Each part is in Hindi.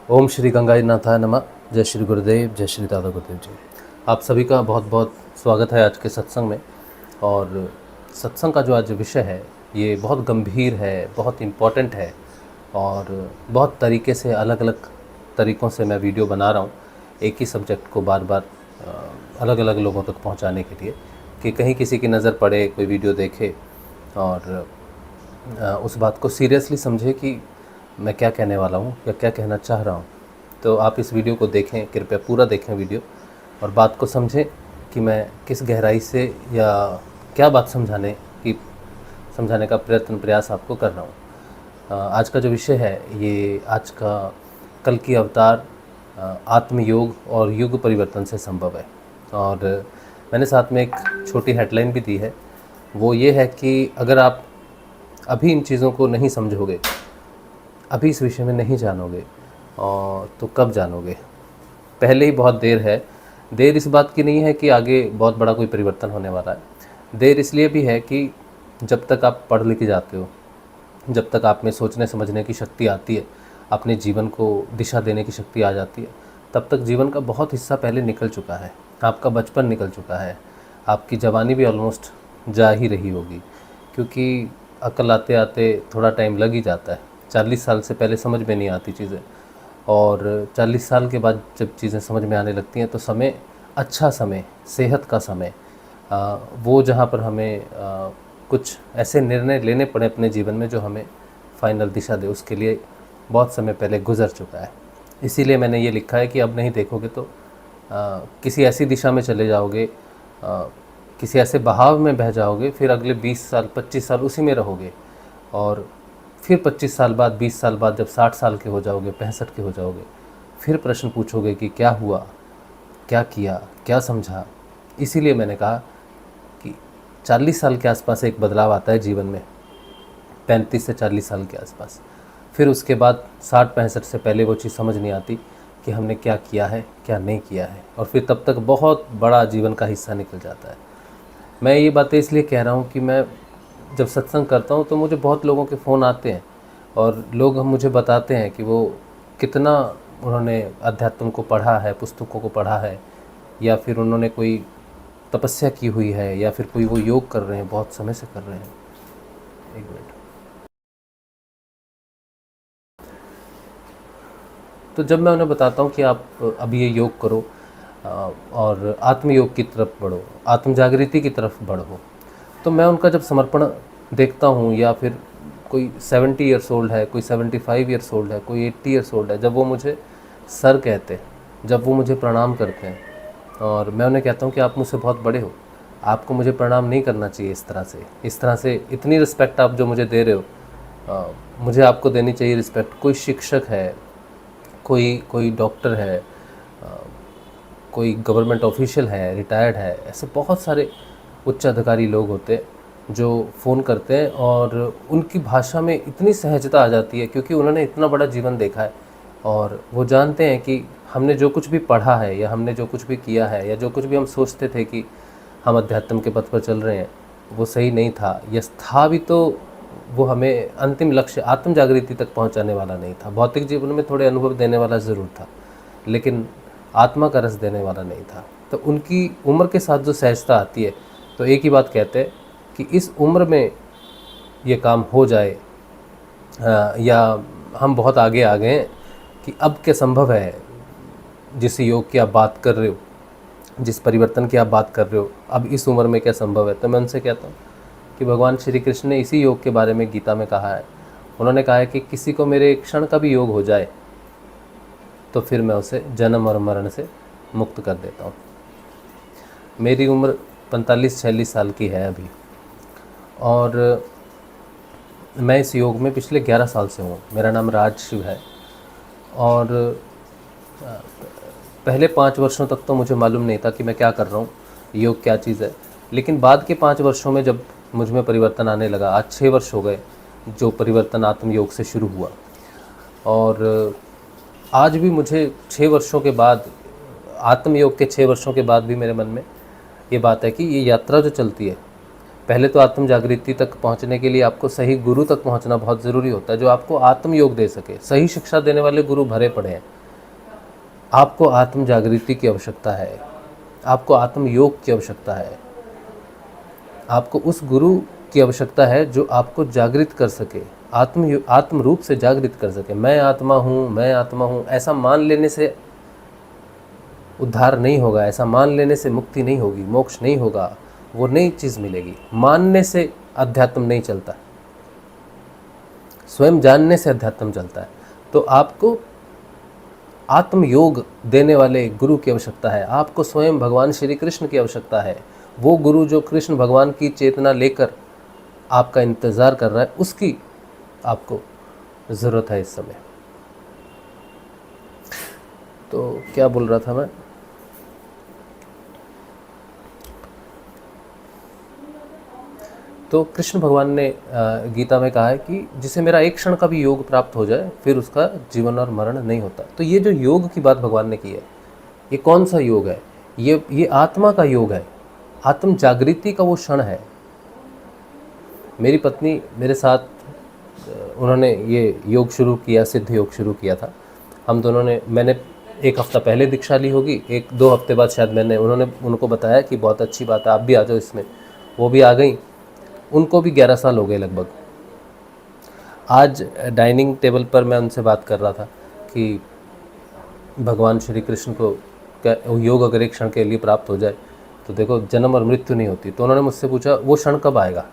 ओम श्री गंगानाथाय नमः। जय श्री गुरुदेव, जय श्री दादा गुरुदेव जी। आप सभी का बहुत बहुत स्वागत है आज के सत्संग में। और सत्संग का जो आज विषय है ये बहुत गंभीर है, बहुत इम्पोर्टेंट है और बहुत तरीके से अलग अलग तरीक़ों से मैं वीडियो बना रहा हूँ एक ही सब्जेक्ट को बार बार अलग अलग लोगों तक पहुँचाने के लिए कि कहीं किसी की नज़र पड़े, कोई वीडियो देखे और उस बात को सीरियसली समझे कि मैं क्या कहने वाला हूँ या क्या कहना चाह रहा हूँ। तो आप इस वीडियो को देखें, कृपया पूरा देखें वीडियो और बात को समझें कि मैं किस गहराई से या क्या बात समझाने का प्रयास आपको कर रहा हूँ। आज का जो विषय है ये आज का कल की अवतार आत्मयोग और युग परिवर्तन से संभव है। और मैंने साथ में एक छोटी हेडलाइन भी दी है, वो ये है कि अगर आप अभी इन चीज़ों को नहीं समझोगे, अभी इस विषय में नहीं जानोगे और तो कब जानोगे। पहले ही बहुत देर है। देर इस बात की नहीं है कि आगे बहुत बड़ा कोई परिवर्तन होने वाला है। देर इसलिए भी है कि जब तक आप पढ़ लिख जाते हो, जब तक आप में सोचने समझने की शक्ति आती है, अपने जीवन को दिशा देने की शक्ति आ जाती है, तब तक जीवन का बहुत हिस्सा पहले निकल चुका है। आपका बचपन निकल चुका है, आपकी जवानी भी ऑलमोस्ट जा ही रही होगी, क्योंकि अकल आते आते थोड़ा टाइम लग ही जाता है। 40 साल से पहले समझ में नहीं आती चीज़ें और 40 साल के बाद जब चीज़ें समझ में आने लगती हैं तो समय, अच्छा समय, सेहत का समय, वो जहाँ पर हमें कुछ ऐसे निर्णय लेने पड़े अपने जीवन में जो हमें फाइनल दिशा दे, उसके लिए बहुत समय पहले गुजर चुका है। इसीलिए मैंने ये लिखा है कि अब नहीं देखोगे तो किसी ऐसी दिशा में चले जाओगे, किसी ऐसे बहाव में बह जाओगे, फिर अगले 20 साल 25 साल उसी में रहोगे और फिर 25 साल बाद, 20 साल बाद जब 60 साल के हो जाओगे, 65 के हो जाओगे, फिर प्रश्न पूछोगे कि क्या हुआ, क्या किया, क्या समझा। इसीलिए मैंने कहा कि 40 साल के आसपास एक बदलाव आता है जीवन में, 35 से 40 साल के आसपास। फिर उसके बाद 60-65 से पहले वो चीज़ समझ नहीं आती कि हमने क्या किया है, क्या नहीं किया है, और फिर तब तक बहुत बड़ा जीवन का हिस्सा निकल जाता है। मैं ये बातें इसलिए कह रहा हूँ कि मैं जब सत्संग करता हूँ तो मुझे बहुत लोगों के फ़ोन आते हैं और लोग मुझे बताते हैं कि वो कितना उन्होंने अध्यात्म को पढ़ा है, पुस्तकों को पढ़ा है, या फिर उन्होंने कोई तपस्या की हुई है, या फिर कोई वो योग कर रहे हैं, बहुत समय से कर रहे हैं। एक मिनट। तो जब मैं उन्हें बताता हूँ कि आप अभी ये योग करो और आत्मयोग की तरफ बढ़ो, आत्म जागृति की तरफ बढ़ो, तो मैं उनका जब समर्पण देखता हूँ, या फिर कोई 70 ईयर्स ओल्ड है, कोई 75 ईयर्स ओल्ड है, कोई 80 ईयर्स ओल्ड है, जब वो मुझे सर कहते हैं, जब वो मुझे प्रणाम करते हैं, और मैं उन्हें कहता हूँ कि आप मुझसे बहुत बड़े हो, आपको मुझे प्रणाम नहीं करना चाहिए इस तरह से इतनी रिस्पेक्ट आप जो मुझे दे रहे हो, मुझे आपको देनी चाहिए रिस्पेक्ट। कोई शिक्षक है, कोई डॉक्टर है, कोई गवर्नमेंट ऑफिशियल है, रिटायर्ड है, ऐसे बहुत सारे उच्च अधिकारी लोग होते हैं जो फ़ोन करते हैं और उनकी भाषा में इतनी सहजता आ जाती है, क्योंकि उन्होंने इतना बड़ा जीवन देखा है और वो जानते हैं कि हमने जो कुछ भी पढ़ा है, या हमने जो कुछ भी किया है, या जो कुछ भी हम सोचते थे कि हम अध्यात्म के पथ पर चल रहे हैं, वो सही नहीं था, या था भी तो वो हमें अंतिम लक्ष्य आत्म जागृति तक पहुंचाने वाला नहीं था। भौतिक जीवन में थोड़े अनुभव देने वाला ज़रूर था, लेकिन आत्मा का रस देने वाला नहीं था। तो उनकी उम्र के साथ जो सहजता आती है, तो एक ही बात कहते हैं कि इस उम्र में ये काम हो जाए, या हम बहुत आगे आ गए हैं कि अब क्या संभव है, जिस योग की आप बात कर रहे हो, जिस परिवर्तन की आप बात कर रहे हो, अब इस उम्र में क्या संभव है। तो मैं उनसे कहता हूँ कि भगवान श्री कृष्ण ने इसी योग के बारे में गीता में कहा है। उन्होंने कहा है कि किसी को मेरे क्षण का भी योग हो जाए तो फिर मैं उसे जन्म और मरण से मुक्त कर देता हूँ। मेरी उम्र 45-46 साल की है अभी, और मैं इस योग में पिछले 11 साल से हूँ। मेरा नाम राज शिव है, और पहले 5 वर्षों तक तो मुझे मालूम नहीं था कि मैं क्या कर रहा हूँ, योग क्या चीज़ है। लेकिन बाद के 5 वर्षों में जब मुझ में परिवर्तन आने लगा, आज 6 वर्ष हो गए जो परिवर्तन आत्मयोग से शुरू हुआ, और आज भी मुझे 6 वर्षों के बाद, आत्मयोग के 6 वर्षों के बाद भी मेरे मन में ये बात है कि ये यात्रा जो चलती है, पहले तो आत्म जागृति तक पहुंचने के लिए आपको सही गुरु तक पहुंचना बहुत ज़रूरी होता है, जो आपको आत्मयोग दे सके। सही शिक्षा देने वाले गुरु भरे पड़े हैं, आपको आत्म जागृति की आवश्यकता है, आपको आत्म योग की आवश्यकता है, आपको उस गुरु की आवश्यकता है जो आपको जागृत कर सके, आत्म रूप से जागृत कर सके। मैं आत्मा हूँ, मैं आत्मा हूँ, ऐसा मान लेने से उद्धार नहीं होगा, ऐसा मान लेने से मुक्ति नहीं होगी, मोक्ष नहीं होगा, वो नई चीज़ मिलेगी। मानने से अध्यात्म नहीं चलता, स्वयं जानने से अध्यात्म चलता है। तो आपको आत्म योग देने वाले गुरु की आवश्यकता है, आपको स्वयं भगवान श्री कृष्ण की आवश्यकता है। वो गुरु जो कृष्ण भगवान की चेतना लेकर आपका इंतज़ार कर रहा है, उसकी आपको ज़रूरत है इस समय। तो क्या बोल रहा था मैं? तो कृष्ण भगवान ने गीता में कहा है कि जिसे मेरा एक क्षण का भी योग प्राप्त हो जाए फिर उसका जीवन और मरण नहीं होता। तो ये जो योग की बात भगवान ने की है, ये कौन सा योग है? ये आत्मा का योग है, आत्म जागृति का वो क्षण है। मेरी पत्नी मेरे साथ, उन्होंने ये योग शुरू किया, सिद्ध योग शुरू किया था। हम दोनों ने, मैंने 1 हफ्ता पहले दीक्षा ली होगी, 1-2 हफ्ते बाद शायद उन्होंने उनको बताया कि बहुत अच्छी बात है, आप भी आ जाओ इसमें। वो भी आ गई, उनको भी 11 साल हो गए लगभग। आज डाइनिंग टेबल पर मैं उनसे बात कर रहा था कि भगवान श्री कृष्ण को योग अगर एक क्षण के लिए प्राप्त हो जाए तो देखो जन्म और मृत्यु नहीं होती। तो उन्होंने मुझसे पूछा वो क्षण कब आएगा,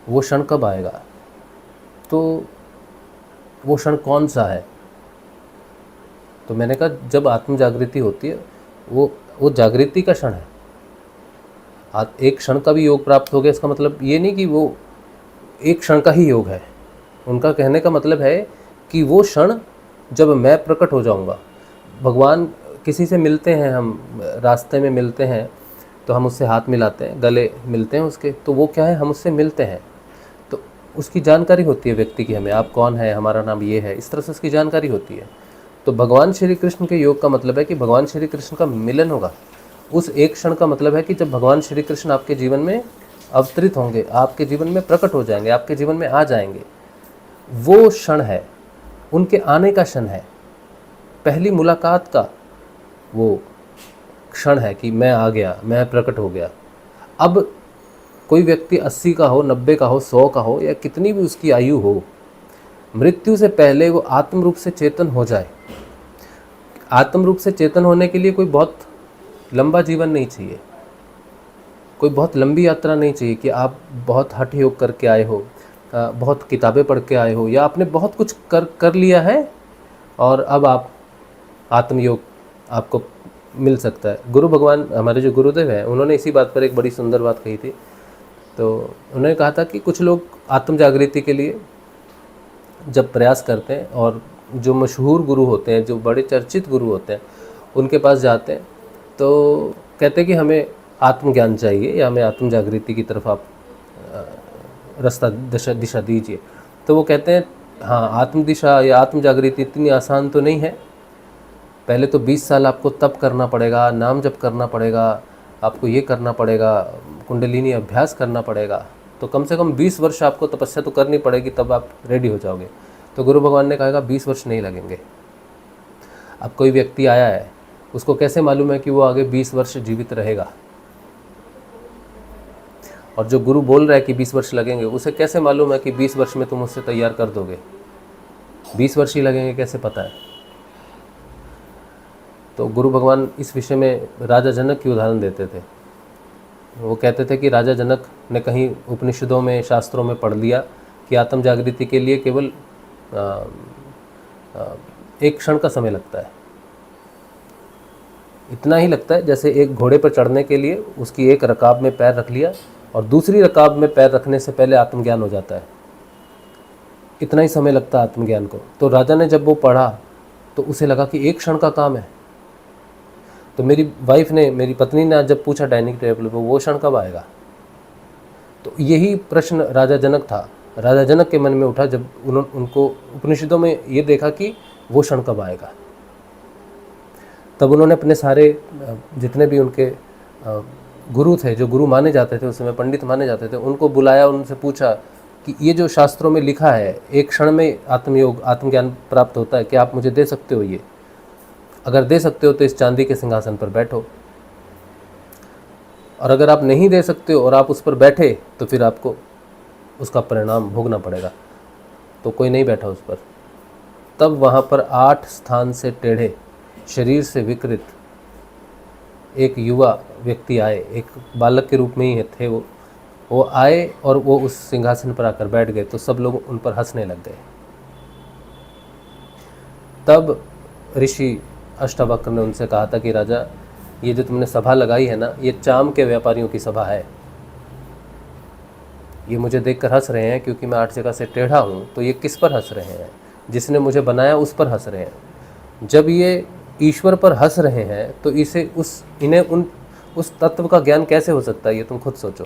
वो क्षण कब आएगा? तो वो क्षण कौन सा है? तो मैंने कहा जब आत्म जागृति होती है, वो जागृति का क्षण है। एक क्षण का भी योग प्राप्त हो गया, इसका मतलब ये नहीं कि वो एक क्षण का ही योग है। उनका कहने का मतलब है कि वो क्षण जब मैं प्रकट हो जाऊंगा। भगवान किसी से मिलते हैं, हम रास्ते में मिलते हैं तो हम उससे हाथ मिलाते हैं, गले मिलते हैं उसके, तो वो क्या है, हम उससे मिलते हैं तो उसकी जानकारी होती है व्यक्ति की, हमें आप कौन है, हमारा नाम ये है, इस तरह से उसकी जानकारी होती है। तो भगवान श्री कृष्ण के योग का मतलब है कि भगवान श्री कृष्ण का मिलन होगा। उस एक क्षण का मतलब है कि जब भगवान श्री कृष्ण आपके जीवन में अवतरित होंगे, आपके जीवन में प्रकट हो जाएंगे, आपके जीवन में आ जाएंगे, वो क्षण है, उनके आने का क्षण है, पहली मुलाकात का वो क्षण है कि मैं आ गया, मैं प्रकट हो गया। अब कोई व्यक्ति 80 का हो, 90 का हो, 100 का हो, या कितनी भी उसकी आयु हो, मृत्यु से पहले वो आत्म रूप से चेतन हो जाए। आत्म रूप से चेतन होने के लिए कोई बहुत लंबा जीवन नहीं चाहिए, कोई बहुत लंबी यात्रा नहीं चाहिए कि आप बहुत हठ योग करके आए हो, बहुत किताबें पढ़ के आए हो, या आपने बहुत कुछ कर लिया है और अब आप आत्मयोग आपको मिल सकता है। गुरु भगवान, हमारे जो गुरुदेव हैं, उन्होंने इसी बात पर एक बड़ी सुंदर बात कही थी। तो उन्होंने कहा था कि कुछ लोग आत्म जागृति के लिए जब प्रयास करते हैं और जो मशहूर गुरु होते हैं, जो बड़े चर्चित गुरु होते हैं, उनके पास जाते हैं तो कहते हैं कि हमें आत्मज्ञान चाहिए या हमें आत्म जागृति की तरफ आप रास्ता दिशा दीजिए। तो वो कहते हैं हाँ, आत्म दिशा या आत्म जागृति इतनी आसान तो नहीं है। पहले तो 20 साल आपको तप करना पड़ेगा, नाम जप करना पड़ेगा, आपको ये करना पड़ेगा, कुंडलिनी अभ्यास करना पड़ेगा। तो कम से कम 20 वर्ष आपको तपस्या तो करनी पड़ेगी, तब आप रेडी हो जाओगे। तो गुरु भगवान ने कहा 20 वर्ष नहीं लगेंगे। अब कोई व्यक्ति आया है, उसको कैसे मालूम है कि वो आगे 20 वर्ष जीवित रहेगा? और जो गुरु बोल रहा है कि 20 वर्ष लगेंगे, उसे कैसे मालूम है कि 20 वर्ष में तुम उससे तैयार कर दोगे? 20 वर्ष ही लगेंगे, कैसे पता है? तो गुरु भगवान इस विषय में राजा जनक की उदाहरण देते थे। वो कहते थे कि राजा जनक ने कहीं उपनिषदों में, शास्त्रों में पढ़ लिया कि आत्म जागृति के लिए केवल एक क्षण का समय लगता है। इतना ही लगता है जैसे एक घोड़े पर चढ़ने के लिए उसकी एक रकाब में पैर रख लिया और दूसरी रकाब में पैर रखने से पहले आत्मज्ञान हो जाता है। इतना ही समय लगता है आत्मज्ञान को। तो राजा ने जब वो पढ़ा तो उसे लगा कि एक क्षण का काम है। तो मेरी वाइफ ने, मेरी पत्नी ने आज जब पूछा डाइनिंग टेबल पर, वो क्षण कब आएगा? तो यही प्रश्न राजा जनक था, राजा जनक के मन में उठा जब उनको उपनिषदों में ये देखा कि वो क्षण कब आएगा। तब उन्होंने अपने सारे जितने भी उनके गुरु थे, जो गुरु माने जाते थे उस समय, पंडित माने जाते थे, उनको बुलाया, उनसे पूछा कि ये जो शास्त्रों में लिखा है एक क्षण में आत्मयोग आत्मज्ञान प्राप्त होता है, क्या आप मुझे दे सकते हो ये? अगर दे सकते हो तो इस चांदी के सिंहासन पर बैठो, और अगर आप नहीं दे सकते हो और आप उस पर बैठे तो फिर आपको उसका परिणाम भोगना पड़ेगा। तो कोई नहीं बैठा उस पर। तब वहाँ पर 8 स्थान से टेढ़े, शरीर से विकृत एक युवा व्यक्ति आए, एक बालक के रूप में ही थे वो आए और वो उस सिंहासन पर आकर बैठ गए। तो सब लोग उन पर हंसने लग गए। तब ऋषि अष्टावक्र ने उनसे कहा था कि राजा, ये जो तुमने सभा लगाई है ना, ये चाम के व्यापारियों की सभा है। ये मुझे देखकर हंस रहे हैं क्योंकि मैं 8 जगह से टेढ़ा हूँ। तो ये किस पर हंस रहे हैं? जिसने मुझे बनाया उस पर हंस रहे हैं। जब ये ईश्वर पर हंस रहे हैं तो इन्हें उस तत्व का ज्ञान कैसे हो सकता है, ये तुम खुद सोचो।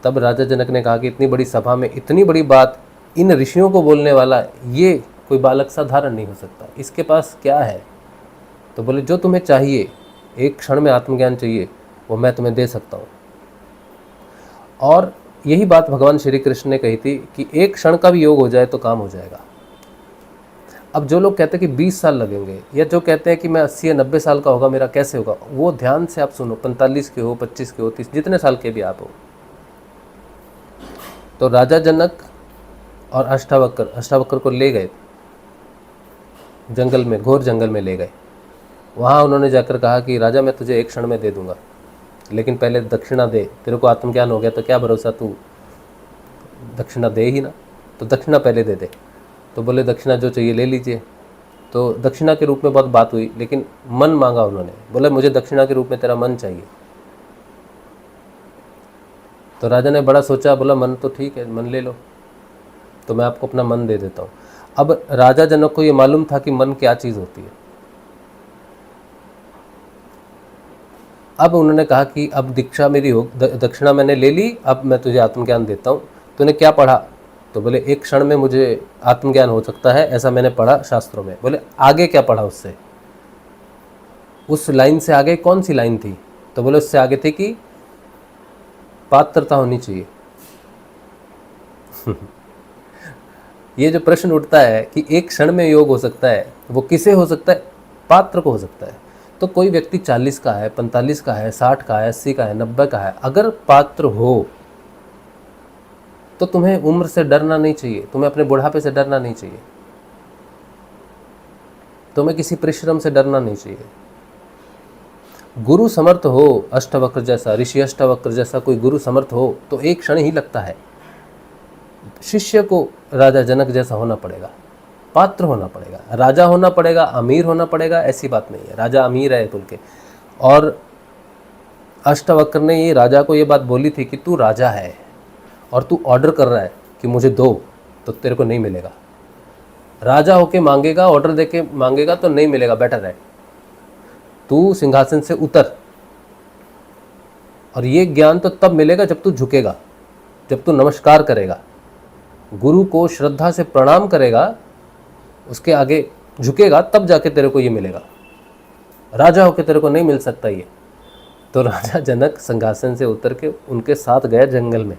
तब राजा जनक ने कहा कि इतनी बड़ी सभा में इतनी बड़ी बात इन ऋषियों को बोलने वाला ये कोई बालक साधारण नहीं हो सकता, इसके पास क्या है? तो बोले, जो तुम्हें चाहिए, एक क्षण में आत्मज्ञान चाहिए, वो मैं तुम्हें दे सकता हूँ। और यही बात भगवान श्री कृष्ण ने कही थी कि एक क्षण का भी योग हो जाए तो काम हो जाएगा। अब जो लोग कहते हैं कि 20 साल लगेंगे, या जो कहते हैं कि मैं 80 या 90 साल का होगा, मेरा कैसे होगा, वो ध्यान से आप सुनो। 45 के हो, 25 के हो, 30, जितने साल के भी आप हो। तो राजा जनक और अष्टावक्र को ले गए जंगल में, घोर जंगल में ले गए। वहाँ उन्होंने जाकर कहा कि राजा, मैं तुझे एक क्षण में दे दूंगा, लेकिन पहले दक्षिणा दे। तेरे को आत्मज्ञान हो गया तो क्या भरोसा तू दक्षिणा दे ही ना, तो दक्षिणा पहले दे दे। तो बोले, दक्षिणा जो चाहिए ले लीजिए। तो दक्षिणा के रूप में बहुत बात हुई, लेकिन मन मांगा उन्होंने। बोले, मुझे दक्षिणा के रूप में तेरा मन चाहिए। तो राजा ने बड़ा सोचा, बोला, मन तो ठीक है, मन ले लो, तो मैं आपको अपना मन दे देता हूँ। अब राजा जनक को ये मालूम था कि मन क्या चीज़ होती है। अब उन्होंने कहा कि अब दीक्षा मेरी हो, दक्षिणा मैंने ले ली, अब मैं तुझे आत्मज्ञान देता हूँ। तूने क्या पढ़ा? तो बोले, एक क्षण में मुझे आत्मज्ञान हो सकता है, ऐसा मैंने पढ़ा शास्त्रों में। बोले, आगे क्या पढ़ा उससे? उस लाइन से आगे कौन सी लाइन थी? तो बोले, उससे आगे थी कि पात्रता होनी चाहिए। ये जो प्रश्न उठता है कि एक क्षण में योग हो सकता है, वो किसे हो सकता है? पात्र को हो सकता है। तो कोई व्यक्ति 40 का है, 45 का है, 60 का है, 80 का है, 90 का है, अगर पात्र हो तो तुम्हें उम्र से डरना नहीं चाहिए, तुम्हें अपने बुढ़ापे से डरना नहीं चाहिए, तुम्हें किसी परिश्रम से डरना नहीं चाहिए। गुरु समर्थ हो, अष्टावक्र जैसा, ऋषि अष्टावक्र जैसा कोई गुरु समर्थ हो तो एक क्षण ही लगता है। शिष्य को राजा जनक जैसा होना पड़ेगा, पात्र होना पड़ेगा, राजा होना पड़ेगा, अमीर होना पड़ेगा, ऐसी बात नहीं है। राजा अमीर है बोल के, और अष्टावक्र ने ये राजा को ये बात बोली थी कि तू राजा है और तू ऑर्डर कर रहा है कि मुझे दो, तो तेरे को नहीं मिलेगा। राजा होके मांगेगा, ऑर्डर देके मांगेगा तो नहीं मिलेगा, बेटर है तू सिंहासन से उतर। और ये ज्ञान तो तब मिलेगा जब तू झुकेगा, जब तू नमस्कार करेगा, गुरु को श्रद्धा से प्रणाम करेगा, उसके आगे झुकेगा, तब जाके तेरे को ये मिलेगा। राजा होके तेरे को नहीं मिल सकता ये। तो राजा जनक सिंहासन से उतर के उनके साथ गया जंगल में,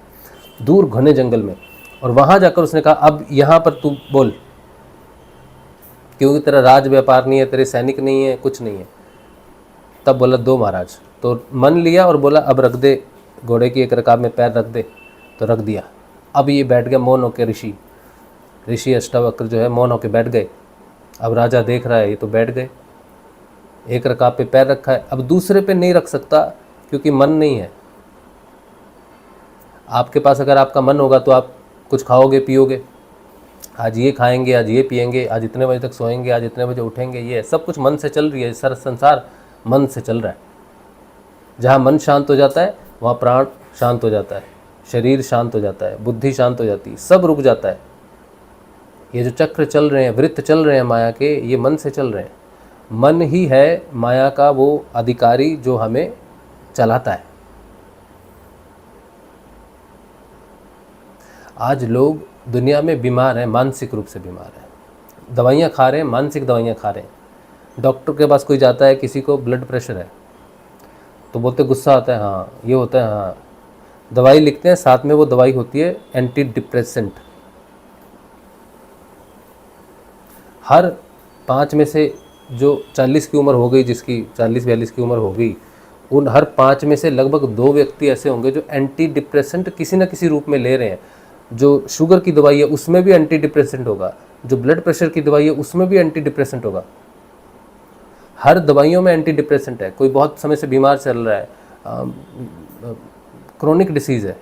दूर घने जंगल में, और वहाँ जाकर उसने कहा, अब यहाँ पर तू बोल, क्योंकि तेरा राज व्यापार नहीं है, तेरे सैनिक नहीं है, कुछ नहीं है। तब बोला, दो महाराज। तो मन लिया और बोला, अब रख दे, घोड़े की एक रकाब में पैर रख दे। तो रख दिया। अब ये बैठ गया मौन होकर, ऋषि अष्टावक्र जो है मौन होकर बैठ गए। अब राजा देख रहा है, ये तो बैठ गए, एक रकाब पे पैर रखा है, अब दूसरे पे नहीं रख सकता क्योंकि मन नहीं है। आपके पास अगर आपका मन होगा तो आप कुछ खाओगे पियोगे, आज ये खाएंगे, आज ये पिएंगे, आज इतने बजे तक सोएंगे, आज इतने बजे उठेंगे, ये सब कुछ मन से चल रही है। सारा संसार मन से चल रहा है। जहाँ मन शांत हो जाता है वहाँ प्राण शांत हो जाता है, शरीर शांत हो जाता है, बुद्धि शांत हो जाती है, सब रुक जाता है। ये जो चक्र चल रहे हैं, वृत्त चल रहे हैं माया के, ये मन से चल रहे हैं। मन ही है माया का वो अधिकारी जो हमें चलाता है। आज लोग दुनिया में बीमार हैं, मानसिक रूप से बीमार हैं, दवाइयाँ खा रहे हैं, मानसिक दवाइयाँ खा रहे हैं। डॉक्टर के पास कोई जाता है, किसी को ब्लड प्रेशर है तो बोलते गुस्सा आता है, हाँ ये होता है, हाँ दवाई लिखते हैं, साथ में वो दवाई होती है एंटी डिप्रेसेंट। हर 5 में से जो 40 की उम्र हो गई, जिसकी 40-42 की उम्र हो गई, उन हर 5 में से लगभग 2 व्यक्ति ऐसे होंगे जो एंटी डिप्रेसेंट किसी न किसी रूप में ले रहे हैं। जो शुगर की दवाई है उसमें भी एंटी डिप्रेसेंट होगा, जो ब्लड प्रेशर की दवाई है उसमें भी एंटी डिप्रेसेंट होगा। हर दवाइयों में एंटी डिप्रेसेंट है। कोई बहुत समय से बीमार चल रहा है, क्रोनिक डिसीज़ है,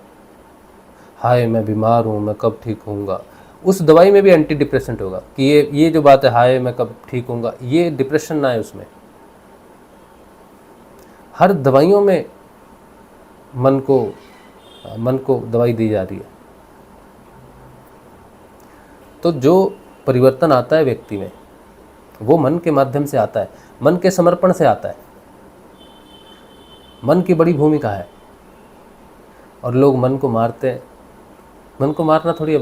हाय मैं बीमार हूँ, मैं कब ठीक होऊंगा, उस दवाई में भी एंटी डिप्रेसेंट होगा कि ये जो बात है, हाय मैं कब ठीक होऊंगा, ये डिप्रेशन ना है उसमें। हर दवाइयों में मन को दवाई दी जा रही है। तो जो परिवर्तन आता है व्यक्ति में, वो मन के माध्यम से आता है, मन के समर्पण से आता है। मन की बड़ी भूमिका है और लोग मन को मारते हैं। मन को मारना थोड़ी है,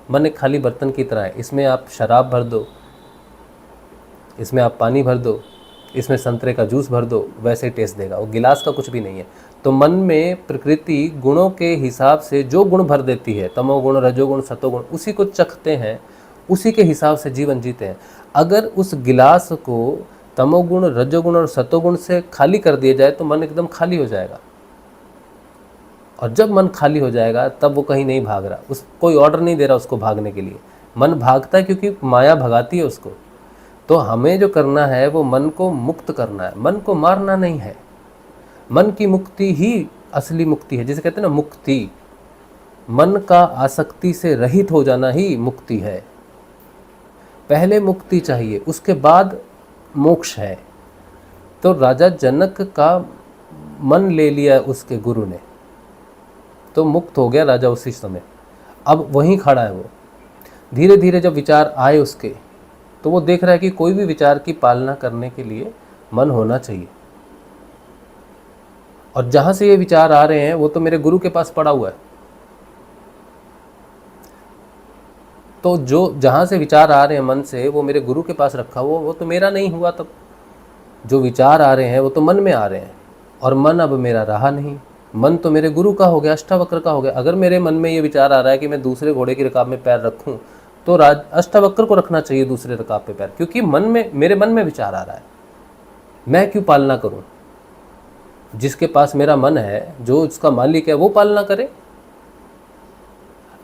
मन एक खाली बर्तन की तरह है। इसमें आप शराब भर दो, इसमें आप पानी भर दो, इसमें संतरे का जूस भर दो, वैसे ही टेस्ट देगा। वो गिलास का कुछ भी नहीं है। तो मन में प्रकृति गुणों के हिसाब से जो गुण भर देती है, तमोगुण, रजोगुण, सतोगुण, उसी को चखते हैं, उसी के हिसाब से जीवन जीते हैं। अगर उस गिलास को तमोगुण, रजोगुण और सतोगुण से खाली कर दिया जाए तो मन एकदम खाली हो जाएगा। और जब मन खाली हो जाएगा तब वो कहीं नहीं भाग रहा, कोई ऑर्डर नहीं दे रहा उसको भागने के लिए। मन भागता है क्योंकि माया भगाती है उसको। तो हमें जो करना है वो मन को मुक्त करना है, मन को मारना नहीं है। मन की मुक्ति ही असली मुक्ति है, जिसे कहते हैं ना मुक्ति। मन का आसक्ति से रहित हो जाना ही मुक्ति है। पहले मुक्ति चाहिए, उसके बाद मोक्ष है। तो राजा जनक का मन ले लिया उसके गुरु ने, तो मुक्त हो गया राजा उसी समय। अब वहीं खड़ा है वो। धीरे धीरे जब विचार आए उसके, तो वो देख रहा है कि कोई भी विचार की पालना करने के लिए मन होना चाहिए। और जहां से ये विचार आ रहे हैं वो तो मेरे गुरु के पास पड़ा हुआ है। तो जो जहां से विचार आ रहे हैं मन से, वो मेरे गुरु के पास रखा हुआ, वो तो मेरा नहीं हुआ। तब जो विचार आ रहे हैं वो तो मन में आ रहे हैं, और मन अब मेरा रहा नहीं। मन तो मेरे गुरु का हो गया, अष्टावक्र का हो गया। अगर मेरे मन में ये विचार आ रहा है कि मैं दूसरे घोड़े की रकाब में पैर रखूं, तो अष्टावक्र को रखना चाहिए दूसरे रकाब पे पैर, क्योंकि मेरे मन में विचार आ रहा है। मैं क्यों पालना करूं? जिसके पास मेरा मन है, जो उसका मालिक है, वो पालना करे।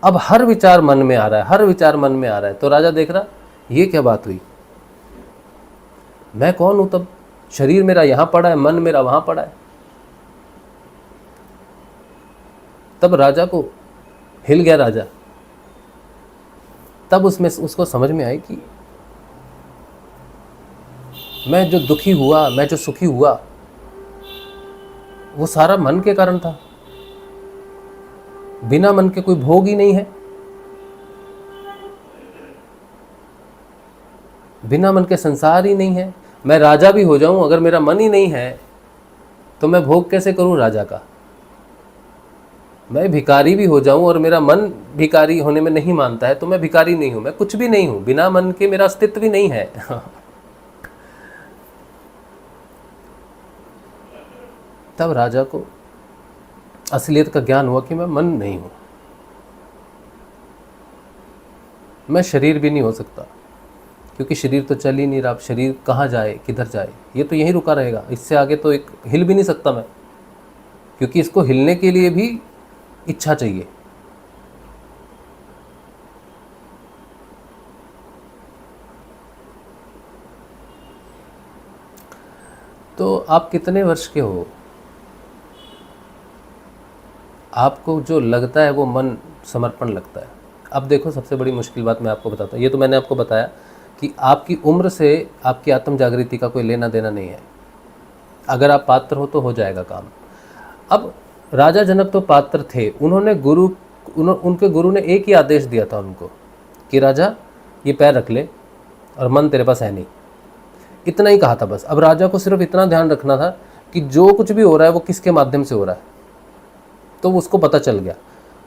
अब हर विचार मन में आ रहा है, हर विचार मन में आ रहा है। तो राजा देख रहा, ये क्या बात हुई, मैं कौन हूं? तब शरीर मेरा यहां पड़ा है, मन मेरा वहां पड़ा है। तब राजा को हिल गया राजा। तब उसको समझ में आई कि मैं जो दुखी हुआ, मैं जो सुखी हुआ, वो सारा मन के कारण था। बिना मन के कोई भोग ही नहीं है। बिना मन के संसार ही नहीं है। मैं राजा भी हो जाऊं, अगर मेरा मन ही नहीं है तो मैं भोग कैसे करूं राजा का? मैं भिखारी भी हो जाऊं और मेरा मन भिखारी होने में नहीं मानता है, तो मैं भिखारी नहीं हूं, मैं कुछ भी नहीं हूं। बिना मन के मेरा अस्तित्व भी नहीं है। तब राजा को असलियत का ज्ञान हुआ कि मैं मन नहीं हूं, मैं शरीर भी नहीं हो सकता, क्योंकि शरीर तो चल ही नहीं रहा। शरीर कहाँ जाए, किधर जाए? ये तो यहीं रुका रहेगा, इससे आगे तो एक हिल भी नहीं सकता मैं, क्योंकि इसको हिलने के लिए भी इच्छा चाहिए। तो आप कितने वर्ष के हो? आपको जो लगता है वो मन समर्पण लगता है। अब देखो, सबसे बड़ी मुश्किल बात मैं आपको बताता हूँ। ये तो मैंने आपको बताया कि आपकी उम्र से आपकी आत्म जागृति का कोई लेना देना नहीं है। अगर आप पात्र हो तो हो जाएगा काम। अब राजा जनक तो पात्र थे। उनके गुरु ने एक ही आदेश दिया था उनको कि राजा ये पैर रख ले, और मन तेरे पास है नहीं। इतना ही कहा था बस। अब राजा को सिर्फ इतना ध्यान रखना था कि जो कुछ भी हो रहा है वो किसके माध्यम से हो रहा है, तो उसको पता चल गया।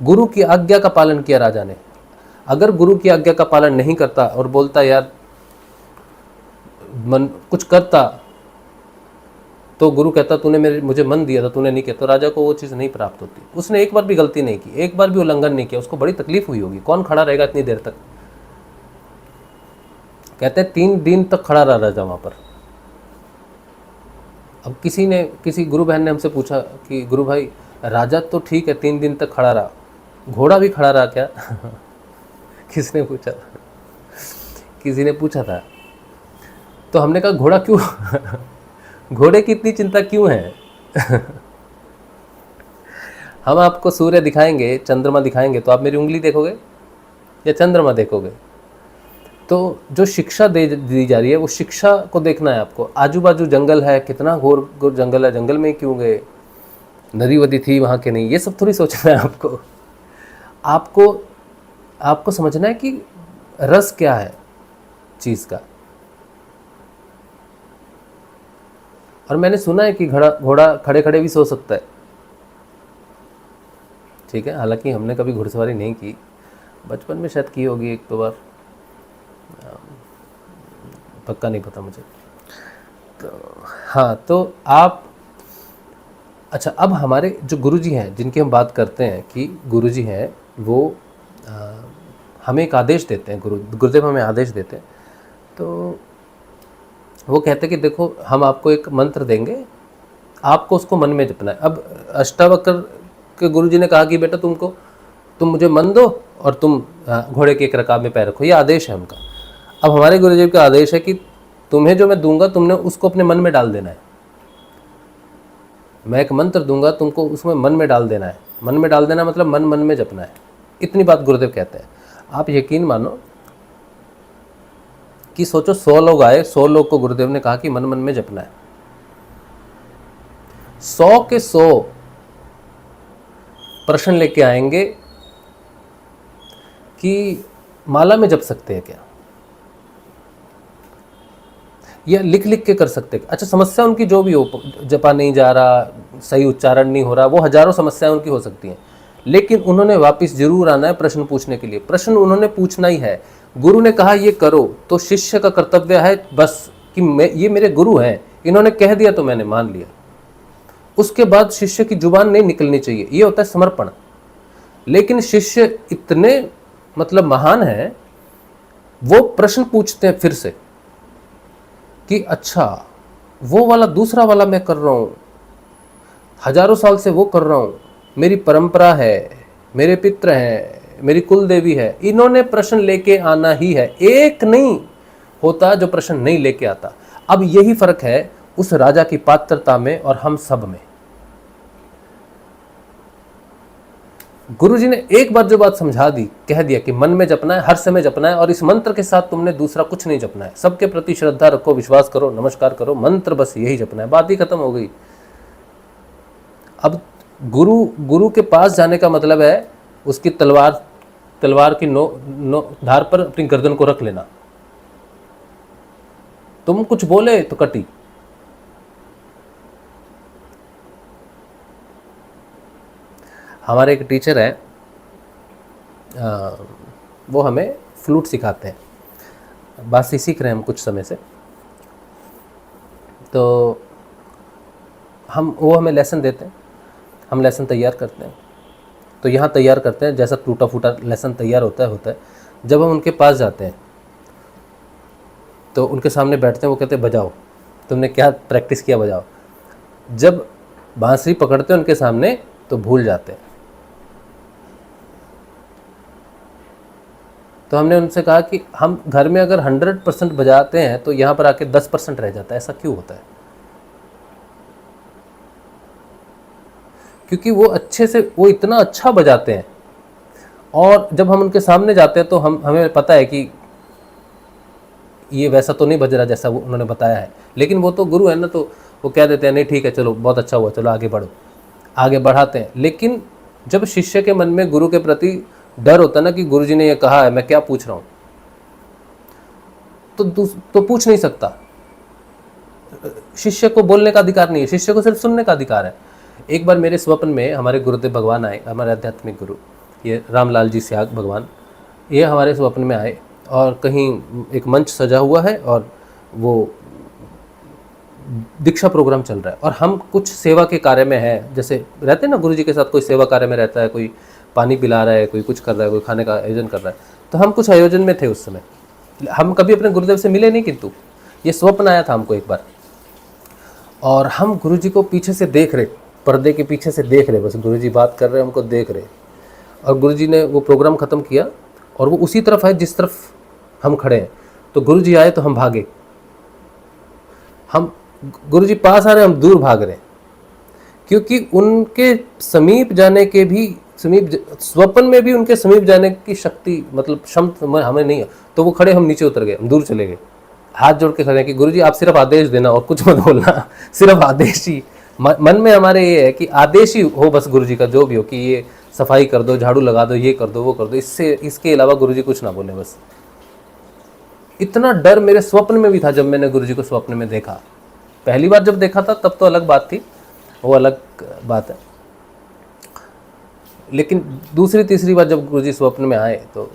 गुरु की आज्ञा का पालन किया राजा ने। अगर गुरु की आज्ञा का पालन नहीं करता और बोलता यार मन कुछ करता, तो गुरु कहता तूने मुझे मन दिया था, तूने नहीं किया, तो राजा को वो चीज़ नहीं प्राप्त होती। उसने एक बार भी गलती नहीं की, एक बार भी उल्लंघन नहीं किया, उसको बड़ी तकलीफ हुई होगी। कौन खड़ा रहेगा इतनी देर तक? कहते हैं 3 दिन तक खड़ा रहा राजा वहाँ पर। अब किसी गुरु बहन ने हमसे पूछा कि गुरु भाई राजा तो ठीक है 3 दिन तक खड़ा रहा, घोड़ा भी खड़ा रहा क्या? किसने पूछा? किसी ने पूछा था। तो हमने कहा घोड़ा क्यों? घोड़े की इतनी चिंता क्यों है? हम आपको सूर्य दिखाएंगे, चंद्रमा दिखाएंगे, तो आप मेरी उंगली देखोगे या चंद्रमा देखोगे? तो जो शिक्षा दी जा रही है वो शिक्षा को देखना है आपको। आजू बाजू जंगल है, कितना घोर घोर जंगल है, जंगल में क्यों गए, नदी वदी थी वहाँ के नहीं, ये सब थोड़ी सोचना है आपको। आपको समझना है कि रस क्या है चीज़ का। और मैंने सुना है कि घोड़ा खड़े खड़े भी सो सकता है, ठीक है। हालांकि हमने कभी घुड़सवारी नहीं की, बचपन में शायद की होगी 1-2 बार, पक्का नहीं पता मुझे। तो हाँ, तो आप अच्छा, अब हमारे जो गुरुजी हैं जिनकी हम बात करते हैं कि गुरुजी हैं, वो हमें एक आदेश देते हैं, गुरुदेव हमें आदेश देते हैं। तो वो कहते हैं कि देखो हम आपको एक मंत्र देंगे, आपको उसको मन में जपना है। अब अष्टावक्र के गुरुजी ने कहा कि बेटा तुम मुझे मन दो और तुम घोड़े के एक रकाब में पैर रखो, ये आदेश है उनका। अब हमारे गुरुजी का आदेश है कि तुम्हें जो मैं दूंगा तुमने उसको अपने मन में डाल देना है। मैं एक मंत्र दूंगा, तुमको उसमें मन में डाल देना है। मन में डाल देना मतलब मन मन में जपना है। इतनी बात गुरुदेव कहते हैं। आप यकीन मानो कि सोचो 100 लोग आए, 100 लोग को गुरुदेव ने कहा कि मन मन में जपना है। 100 के 100 प्रश्न लेके आएंगे कि माला में जप सकते हैं क्या, या लिख लिख के कर सकते हैं। अच्छा, समस्या उनकी जो भी हो, जपा नहीं जा रहा, सही उच्चारण नहीं हो रहा, वो हजारों समस्याएं उनकी हो सकती हैं, लेकिन उन्होंने वापस जरूर आना है प्रश्न पूछने के लिए। प्रश्न उन्होंने पूछना ही है। गुरु ने कहा ये करो, तो शिष्य का कर्तव्य है बस कि ये मेरे गुरु हैं, इन्होंने कह दिया तो मैंने मान लिया। उसके बाद शिष्य की जुबान नहीं निकलनी चाहिए, ये होता है समर्पण। लेकिन शिष्य इतने मतलब महान है, वो प्रश्न पूछते हैं फिर से कि अच्छा वो वाला दूसरा वाला मैं कर रहा हूँ, हजारों साल से वो कर रहा हूँ, मेरी परंपरा है, मेरे पित्र हैं, मेरी कुल देवी है, इन्होंने प्रश्न लेके आना ही है। एक नहीं होता जो प्रश्न नहीं लेके आता। अब यही फर्क है उस राजा की पात्रता में और हम सब में। गुरुजी ने एक बार जो बात समझा दी, कह दिया कि मन में जपना है, हर समय जपना है, और इस मंत्र के साथ तुमने दूसरा कुछ नहीं जपना है। सबके प्रति श्रद्धा रखो, विश्वास करो, नमस्कार करो, मंत्र बस यही जपना है, बात ही खत्म हो गई। अब गुरु के पास जाने का मतलब है उसकी तलवार की धार पर अपनी गर्दन को रख लेना। तुम कुछ बोले तो कटी। हमारे एक टीचर है, वो हमें फ्लूट सिखाते हैं, बांसुरी सीख रहे हैं हम कुछ समय से। तो वो हमें लेसन देते हैं, हम लेसन तैयार करते हैं। तो यहाँ तैयार करते हैं, जैसा टूटा फूटा लेसन तैयार होता है। जब हम उनके पास जाते हैं तो उनके सामने बैठते हैं, वो कहते हैं बजाओ, तुमने क्या प्रैक्टिस किया, बजाओ। जब बांसुरी पकड़ते हैं उनके सामने तो भूल जाते हैं। तो हमने उनसे कहा कि हम घर में अगर 100% बजाते हैं तो यहाँ पर आके 10% रह जाता है, ऐसा क्यों होता है? क्योंकि वो इतना अच्छा बजाते हैं, और जब हम उनके सामने जाते हैं तो हमें पता है कि ये वैसा तो नहीं बज रहा जैसा वो उन्होंने बताया है, लेकिन वो तो गुरु है ना, तो वो कह देते हैं नहीं ठीक है, चलो बहुत अच्छा हुआ, चलो आगे बढ़ो, आगे बढ़ाते हैं। लेकिन जब शिष्य के मन में गुरु के प्रति डर होता है ना कि गुरुजी ने ये कहा है, मैं क्या पूछ रहा हूँ, तो पूछ नहीं सकता। शिष्य को बोलने का अधिकार नहीं है, शिष्य को सिर्फ सुनने का अधिकार है। एक बार मेरे स्वप्न में हमारे गुरुदेव भगवान आए, हमारे आध्यात्मिक गुरु, ये रामलाल जी स्याग भगवान, ये हमारे स्वप्न में आए, और कहीं एक मंच सजा हुआ है और वो दीक्षा प्रोग्राम चल रहा है और हम कुछ सेवा के कार्य में हैं, जैसे रहते हैं ना गुरु जी के साथ, कोई सेवा कार्य में रहता है, कोई पानी पिला रहा है, कोई कुछ कर रहा है, कोई खाने का आयोजन कर रहा है, तो हम कुछ आयोजन में थे उस समय। हम कभी अपने गुरुदेव से मिले नहीं, किंतु ये स्वप्न आया था हमको एक बार, और हम गुरु जी को पीछे से देख रहे, पर्दे के पीछे से देख रहे, बस गुरु जी बात कर रहे हैं, हमको देख रहे, और गुरु जी ने वो प्रोग्राम ख़त्म किया और वो उसी तरफ आए जिस तरफ हम खड़े हैं। तो गुरु जी आए तो हम भागे, हम गुरु जी पास आ रहे, हम दूर भाग रहे, क्योंकि उनके समीप जाने के भी स्वप्न में भी उनके समीप जाने की शक्ति, मतलब क्षमता हमें नहीं है। तो वो खड़े, हम नीचे उतर गए, हम दूर चले गए, हाथ जोड़ के खड़े कि गुरु जी आप सिर्फ आदेश देना और कुछ मत बोलना, सिर्फ आदेश ही। मन में हमारे ये है कि आदेश ही हो बस गुरु जी का, जो भी हो, कि ये सफाई कर दो, झाड़ू लगा दो, ये कर दो, वो कर दो, इसके अलावा गुरु जी कुछ ना बोले बस। इतना डर मेरे स्वप्न में भी था जब मैंने गुरु जी को स्वप्न में देखा। पहली बार जब देखा था तब तो अलग बात थी, वो अलग बात है, लेकिन दूसरी तीसरी बार जब गुरु जी स्वप्न में आए तो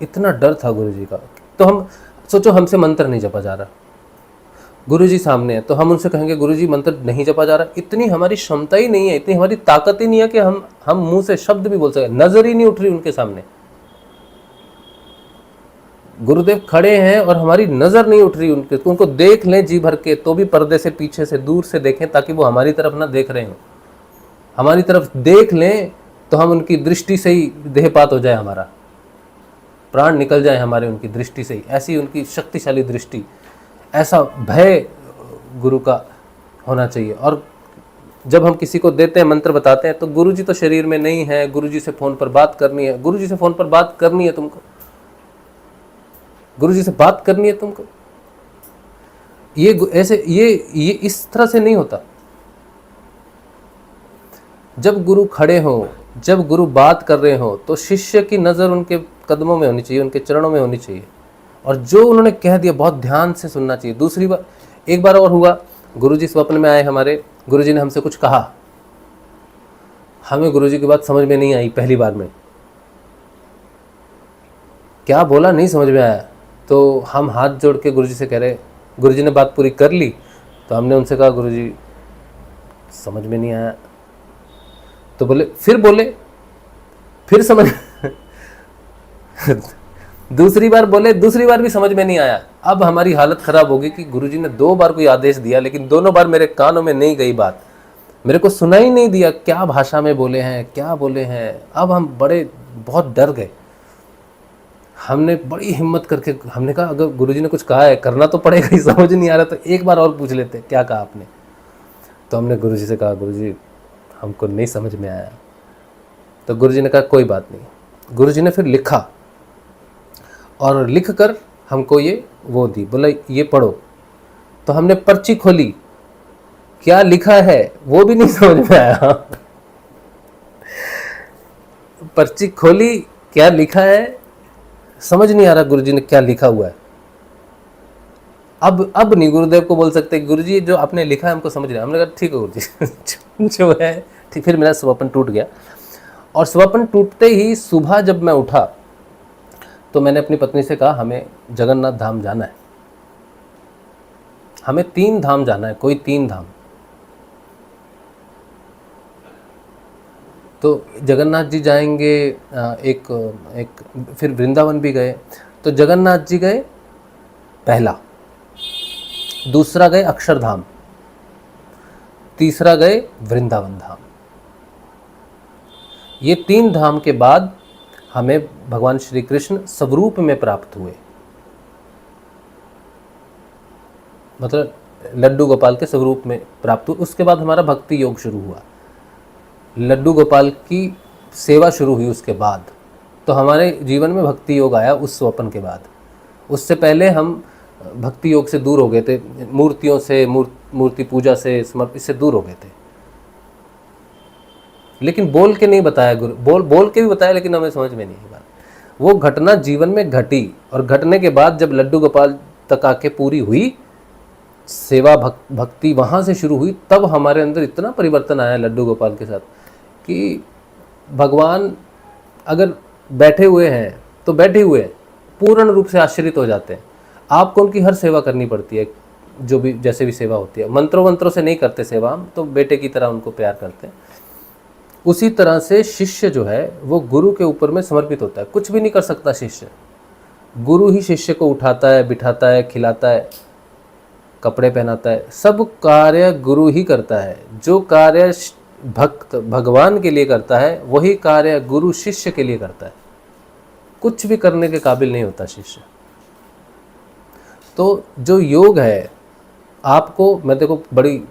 इतना डर था गुरु जी का। तो हम सोचो, हमसे मंत्र नहीं जपा जा रहा, गुरु जी सामने है, तो हम उनसे कहेंगे गुरु जी मंत्र नहीं जपा जा रहा। इतनी हमारी क्षमता ही नहीं है, इतनी हमारी ताकत ही नहीं है कि हम मुंह से शब्द भी बोल सके, नजर ही नहीं उठ रही उनके सामने। गुरुदेव खड़े हैं और हमारी नजर नहीं उठ रही उनके, उनको देख लें जी भर के तो भी पर्दे से पीछे से दूर से देखें, ताकि वो हमारी तरफ ना देख रहे हो। हमारी तरफ देख लें तो हम उनकी दृष्टि से ही देहपात हो जाए, हमारा प्राण निकल जाए हमारे उनकी दृष्टि से ही। ऐसी उनकी शक्तिशाली दृष्टि, ऐसा भय गुरु का होना चाहिए। और जब हम किसी को देते हैं, मंत्र बताते हैं, तो गुरु जी तो शरीर में नहीं है, गुरु जी से फ़ोन पर बात करनी है, गुरु जी से फ़ोन पर बात करनी है तुमको, गुरु जी से बात करनी है तुमको। ये ऐसे ये इस तरह से नहीं होता। जब गुरु खड़े हो, जब गुरु बात कर रहे हो, तो शिष्य की नज़र उनके कदमों में होनी चाहिए, उनके चरणों में होनी चाहिए, और जो उन्होंने कह दिया बहुत ध्यान से सुनना चाहिए। दूसरी बार, एक बार और हुआ, गुरुजी स्वप्न में आए हमारे, गुरुजी ने हमसे कुछ कहा, हमें गुरुजी की बात समझ में नहीं आई। पहली बार में क्या बोला नहीं समझ में आया, तो हम हाथ जोड़ के गुरुजी से कह रहे, गुरुजी ने बात पूरी कर ली, तो हमने उनसे कहा गुरुजी समझ में नहीं आया। तो बोले फिर समझ दूसरी बार बोले, दूसरी बार भी समझ में नहीं आया। अब हमारी हालत खराब होगी कि गुरुजी ने 2 बार कोई आदेश दिया, लेकिन दोनों बार मेरे कानों में नहीं गई बात, मेरे को सुनाई नहीं दिया क्या भाषा में बोले हैं, क्या बोले हैं। अब हम बहुत डर गए। हमने बड़ी हिम्मत करके हमने कहा अगर गुरुजी ने कुछ कहा है करना तो पड़ेगा ही, समझ नहीं आ रहा तो एक बार और पूछ लेते क्या कहा आपने। तो हमने गुरुजी से कहा गुरुजी हमको नहीं समझ में आया। तो गुरुजी ने कहा कोई बात नहीं। गुरुजी ने फिर लिखा और लिख कर हमको ये वो दी, बोला ये पढ़ो। तो हमने पर्ची खोली, क्या लिखा है वो भी नहीं समझ में आया। पर्ची खोली, क्या लिखा है समझ नहीं आ रहा, गुरुजी ने क्या लिखा हुआ है। अब नहीं गुरुदेव को बोल सकते गुरुजी जो आपने लिखा है हमको समझ रहे। हमने कहा ठीक है गुरुजी जो है ठीक। फिर मेरा स्वप्न टूट गया, और स्वप्न टूटते ही सुबह जब मैं उठा तो मैंने अपनी पत्नी से कहा हमें जगन्नाथ धाम जाना है, हमें 3 धाम जाना है, कोई 3 धाम। तो जगन्नाथ जी जाएंगे, एक फिर वृंदावन भी गए। तो जगन्नाथ जी गए पहला, दूसरा गए अक्षरधाम, तीसरा गए वृंदावन धाम। ये 3 धाम के बाद हमें भगवान श्री कृष्ण स्वरूप में प्राप्त हुए, मतलब लड्डू गोपाल के स्वरूप में प्राप्त हुए। उसके बाद हमारा भक्ति योग शुरू हुआ, लड्डू गोपाल की सेवा शुरू हुई उसके बाद। तो हमारे जीवन में भक्ति योग आया उस स्वप्न के बाद। उससे पहले हम भक्ति योग से दूर हो गए थे, मूर्तियों से, मूर्ति पूजा से, समर्पित से दूर हो गए थे। लेकिन बोल के नहीं बताया गुरु, बोल के भी बताया लेकिन हमें समझ में नहीं आई बात। वो घटना जीवन में घटी, और घटने के बाद जब लड्डू गोपाल तक आके पूरी हुई सेवा, भक्ति वहाँ से शुरू हुई, तब हमारे अंदर इतना परिवर्तन आया लड्डू गोपाल के साथ कि भगवान अगर बैठे हुए हैं तो बैठे हुए पूर्ण रूप से आश्रित हो जाते हैं। आपको उनकी हर सेवा करनी पड़ती है, जो भी जैसे भी सेवा होती है, मंत्रों मंत्रों से नहीं करते सेवा हम, तो बेटे की तरह उनको प्यार करते हैं। उसी तरह से शिष्य जो है वो गुरु के ऊपर में समर्पित होता है। कुछ भी नहीं कर सकता शिष्य, गुरु ही शिष्य को उठाता है, बिठाता है, खिलाता है, कपड़े पहनाता है, सब कार्य गुरु ही करता है। जो कार्य भक्त भगवान के लिए करता है वही कार्य गुरु शिष्य के लिए करता है। कुछ भी करने के काबिल नहीं होता शिष्य। तो जो योग है आपको, मैं देखो बड़ी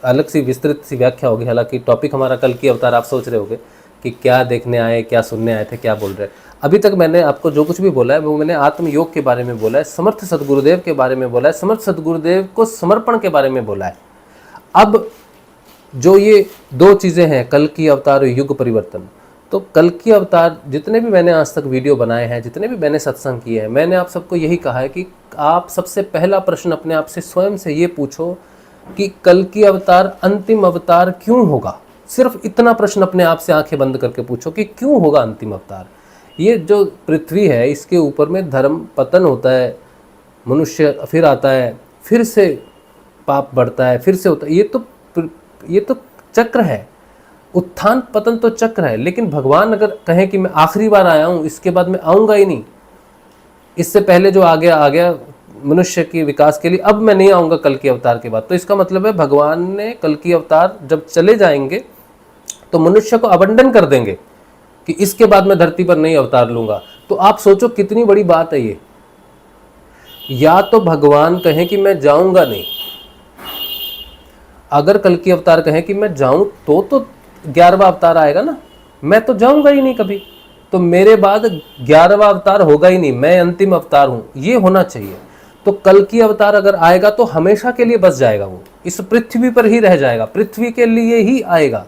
अलग सी विस्तृत सी व्याख्या होगी, हालांकि टॉपिक हमारा कल की अवतार। आप सोच रहे होगे कि क्या देखने आए, क्या सुनने आए थे, क्या बोल रहे हैं। अभी तक मैंने आपको जो कुछ भी बोला है वो मैंने आत्म योग के बारे में बोला है, समर्थ सदगुरुदेव के बारे में बोला है, समर्थ सदगुरुदेव को समर्पण के बारे में बोला है। अब जो ये दो चीज़ें हैं, कल की अवतार और युग परिवर्तन, तो कल की अवतार जितने भी मैंने आज तक वीडियो बनाए हैं, जितने भी मैंने सत्संग किए हैं, मैंने आप सबको यही कहा है कि आप सबसे पहला प्रश्न अपने आप से स्वयं से ये पूछो कि कल की अवतार अंतिम अवतार क्यों होगा। सिर्फ इतना प्रश्न अपने आप से आंखें बंद करके पूछो कि क्यों होगा अंतिम अवतार। ये जो पृथ्वी है इसके ऊपर में धर्म पतन होता है, मनुष्य फिर आता है, फिर से पाप बढ़ता है, फिर से होता है। ये तो चक्र है, उत्थान पतन तो चक्र है। लेकिन भगवान अगर कहें कि मैं आखिरी बार आया हूँ, इसके बाद मैं आऊँगा ही नहीं, इससे पहले जो आ गया मनुष्य के विकास के लिए, अब मैं नहीं आऊँगा कल की अवतार के बाद, तो इसका मतलब है भगवान ने कल की अवतार जब चले जाएंगे तो मनुष्य को अबंडन कर देंगे कि इसके बाद मैं धरती पर नहीं अवतार लूँगा। तो आप सोचो कितनी बड़ी बात है ये। या तो भगवान कहें कि मैं जाऊँगा नहीं, अगर कल की अवतार कहें कि मैं जाऊँ तो 11वां अवतार आएगा ना, मैं तो जाऊँगा ही नहीं कभी, तो मेरे बाद 11वां अवतार होगा ही नहीं, मैं अंतिम अवतार हूँ, ये होना चाहिए। तो कल की अवतार अगर आएगा तो हमेशा के लिए बस जाएगा, वो इस पृथ्वी पर ही रह जाएगा, पृथ्वी के लिए ही आएगा।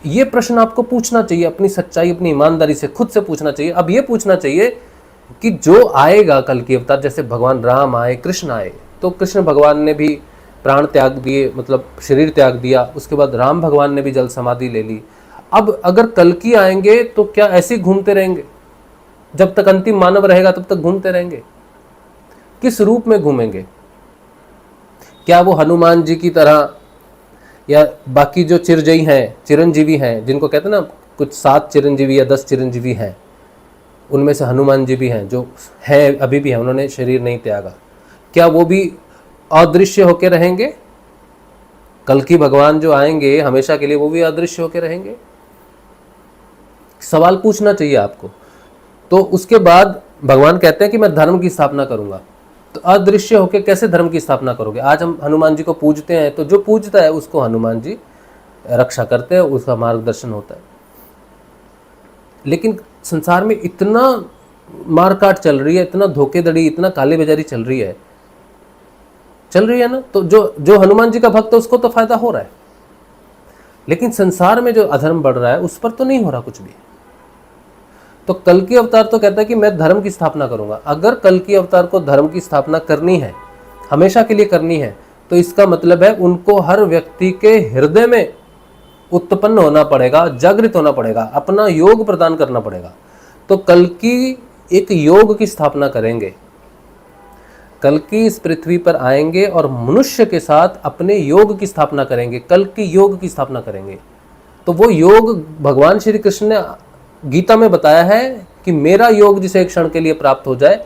ये प्रश्न आपको पूछना चाहिए, अपनी सच्चाई अपनी ईमानदारी से खुद से पूछना चाहिए। अब ये पूछना चाहिए कि जो आएगा कल की अवतार, जैसे भगवान राम आए, कृष्ण आए, तो कृष्ण भगवान ने भी प्राण त्याग दिए, मतलब शरीर त्याग दिया, उसके बाद राम भगवान ने भी जल समाधि ले ली। अब अगर कल की आएंगे तो क्या ऐसे घूमते रहेंगे? जब तक अंतिम मानव रहेगा तब तक घूमते रहेंगे। किस रूप में घूमेंगे? क्या वो हनुमान जी की तरह या बाकी जो चिरंजीवी हैं, चिरंजीवी हैं, जिनको कहते हैं ना कुछ 7 चिरंजीवी या 10 चिरंजीवी हैं, उनमें से हनुमान जी भी हैं, जो हैं अभी भी हैं, उन्होंने शरीर नहीं त्यागा। क्या वो भी अदृश्य होकर रहेंगे? कल की भगवान जो आएंगे हमेशा के लिए, वो भी अदृश्य होकर रहेंगे? सवाल पूछना चाहिए आपको। तो उसके बाद भगवान कहते हैं कि मैं धर्म की स्थापना करूंगा। तो अदृश्य होकर कैसे धर्म की स्थापना करोगे? आज हम हनुमान जी को पूजते हैं, तो जो पूजता है उसको हनुमान जी रक्षा करते हैं, उसका मार्गदर्शन होता है। लेकिन संसार में इतना मारकाट चल रही है, इतना धोखेधड़ी, इतना काले बाजारी चल रही है ना, तो जो हनुमान जी का भक्त है उसको तो फायदा हो रहा है, लेकिन संसार में जो अधर्म बढ़ रहा है उस पर तो नहीं हो रहा कुछ भी। तो कल की अवतार तो कहता है कि मैं धर्म की स्थापना करूंगा। अगर कल की अवतार को धर्म की स्थापना करनी है, हमेशा के लिए करनी है, तो इसका मतलब है उनको हर व्यक्ति के हृदय में उत्पन्न होना पड़ेगा, जागृत होना पड़ेगा, अपना योग प्रदान करना पड़ेगा। तो कल की एक योग की स्थापना करेंगे, कल की इस पृथ्वी पर आएंगे और मनुष्य के साथ अपने योग की स्थापना करेंगे, कल की योग की स्थापना करेंगे। तो वो योग भगवान श्री कृष्ण ने गीता में बताया है कि मेरा योग जिसे एक क्षण के लिए प्राप्त हो जाए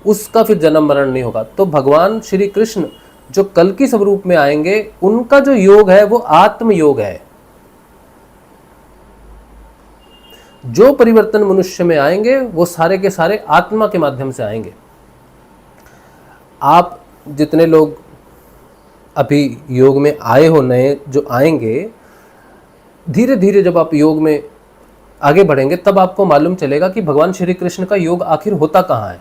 उसका फिर जन्म मरण नहीं होगा। तो भगवान श्री कृष्ण जो कल की स्वरूप में आएंगे, उनका जो योग है वो आत्म योग है। जो परिवर्तन मनुष्य में आएंगे वो सारे के सारे आत्मा के माध्यम से आएंगे। आप जितने लोग अभी योग में आए हो, नए जो आएंगे, धीरे धीरे जब आप योग में आगे बढ़ेंगे तब आपको मालूम चलेगा कि भगवान श्री कृष्ण का योग आखिर होता कहाँ है।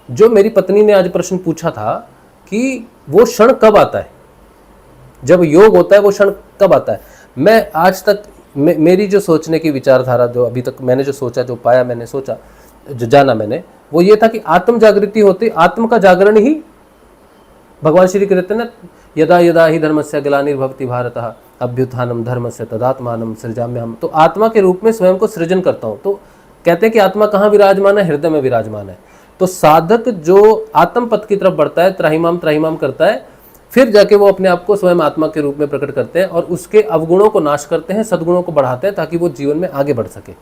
जो मेरी पत्नी ने आज प्रश्न पूछा था कि वो क्षण कब आता है, जब योग होता है वो क्षण कब आता है। मैं आज तक मेरी जो सोचने की विचारधारा, जो अभी तक मैंने जो सोचा, जो पाया, मैंने सोचा, जो जाना मैंने, वो ये था कि आत्म जागृति होती, आत्म का जागरण ही भगवान श्री कहते हैं, यदा यदा ही धर्मस्य ग्लानिर्भवति भारतः अभ्युत्थानम धर्मस्य तदात्मानं सृजाम्यहम्। तो आत्मा के रूप में स्वयं को सृजन करता हूँ। तो कहते हैं कि आत्मा कहाँ विराजमान है? हृदय में विराजमान है। तो साधक जो आत्म पथ की तरफ बढ़ता है, त्राहिमाम त्राहिमाम करता है, फिर जाके वो अपने आप को स्वयं आत्मा के रूप में प्रकट करते हैं और उसके अवगुणों को नाश करते हैं, सद्गुणों को बढ़ाते हैं ताकि वो जीवन में आगे बढ़ सके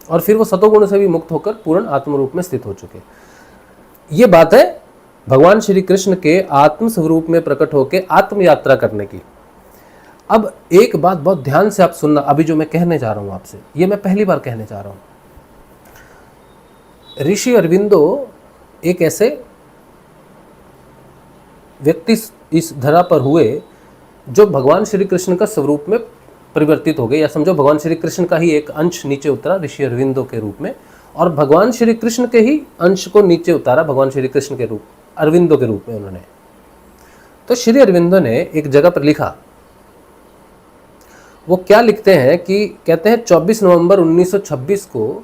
और फिर वो सतोगुण से भी मुक्त होकर पूर्ण आत्म रूप में स्थित हो चुके। ये बात है भगवान श्री कृष्ण के आत्म स्वरूप में प्रकट होकर आत्म यात्रा करने की। अब एक बात बहुत ध्यान से आप सुनना, अभी जो मैं कहने जा रहा हूं आपसे, ये मैं पहली बार कहने जा रहा हूं। ऋषि अरविंदो एक ऐसे व्यक्ति इस धरा पर हुए जो भगवान श्री कृष्ण का स्वरूप में परिवर्तित हो गए, या समझो भगवान श्री कृष्ण का ही एक अंश नीचे उतरा ऋषि अरविंदो के रूप में, और भगवान श्री कृष्ण के ही अंश को नीचे उतारा भगवान श्री कृष्ण के रूप अरविंदो के रूप में उन्होंने। तो श्री अरविंदो ने एक जगह पर लिखा, वो क्या लिखते हैं कि कहते हैं 24 नवंबर 1926 को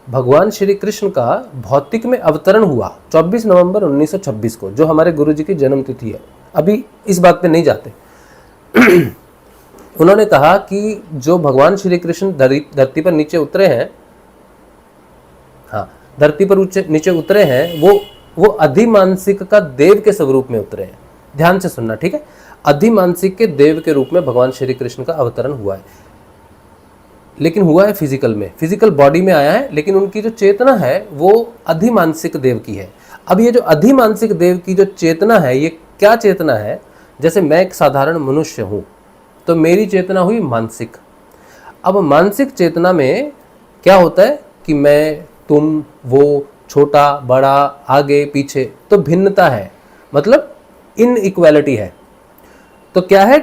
भगवान श्री कृष्ण का भौतिक में अवतरण हुआ। 24 नवंबर 1926 को, जो हमारे गुरुजी की जन्म तिथि है। अभी इस बात पे नहीं जाते। उन्होंने कहा कि जो भगवान श्री कृष्ण धरती पर नीचे उतरे हैं, हाँ धरती पर नीचे उतरे हैं, वो अधिमानसिक का देव के स्वरूप में उतरे हैं। ध्यान से सुनना, ठीक है। अधिमानसिक के देव के रूप में भगवान श्री कृष्ण का अवतरण हुआ है, लेकिन हुआ है फिजिकल में, फिजिकल बॉडी में आया है, लेकिन उनकी जो चेतना है वो अधिमानसिक देव की है। अब ये जो अधिमानसिक देव की जो चेतना है, ये क्या चेतना है? जैसे मैं एक साधारण मनुष्य हूँ तो मेरी चेतना हुई मानसिक। अब मानसिक चेतना में क्या होता है कि मैं, तुम, वो, छोटा बड़ा, आगे पीछे, तो भिन्नता है, मतलब इनइक्वालिटी है। तो क्या है?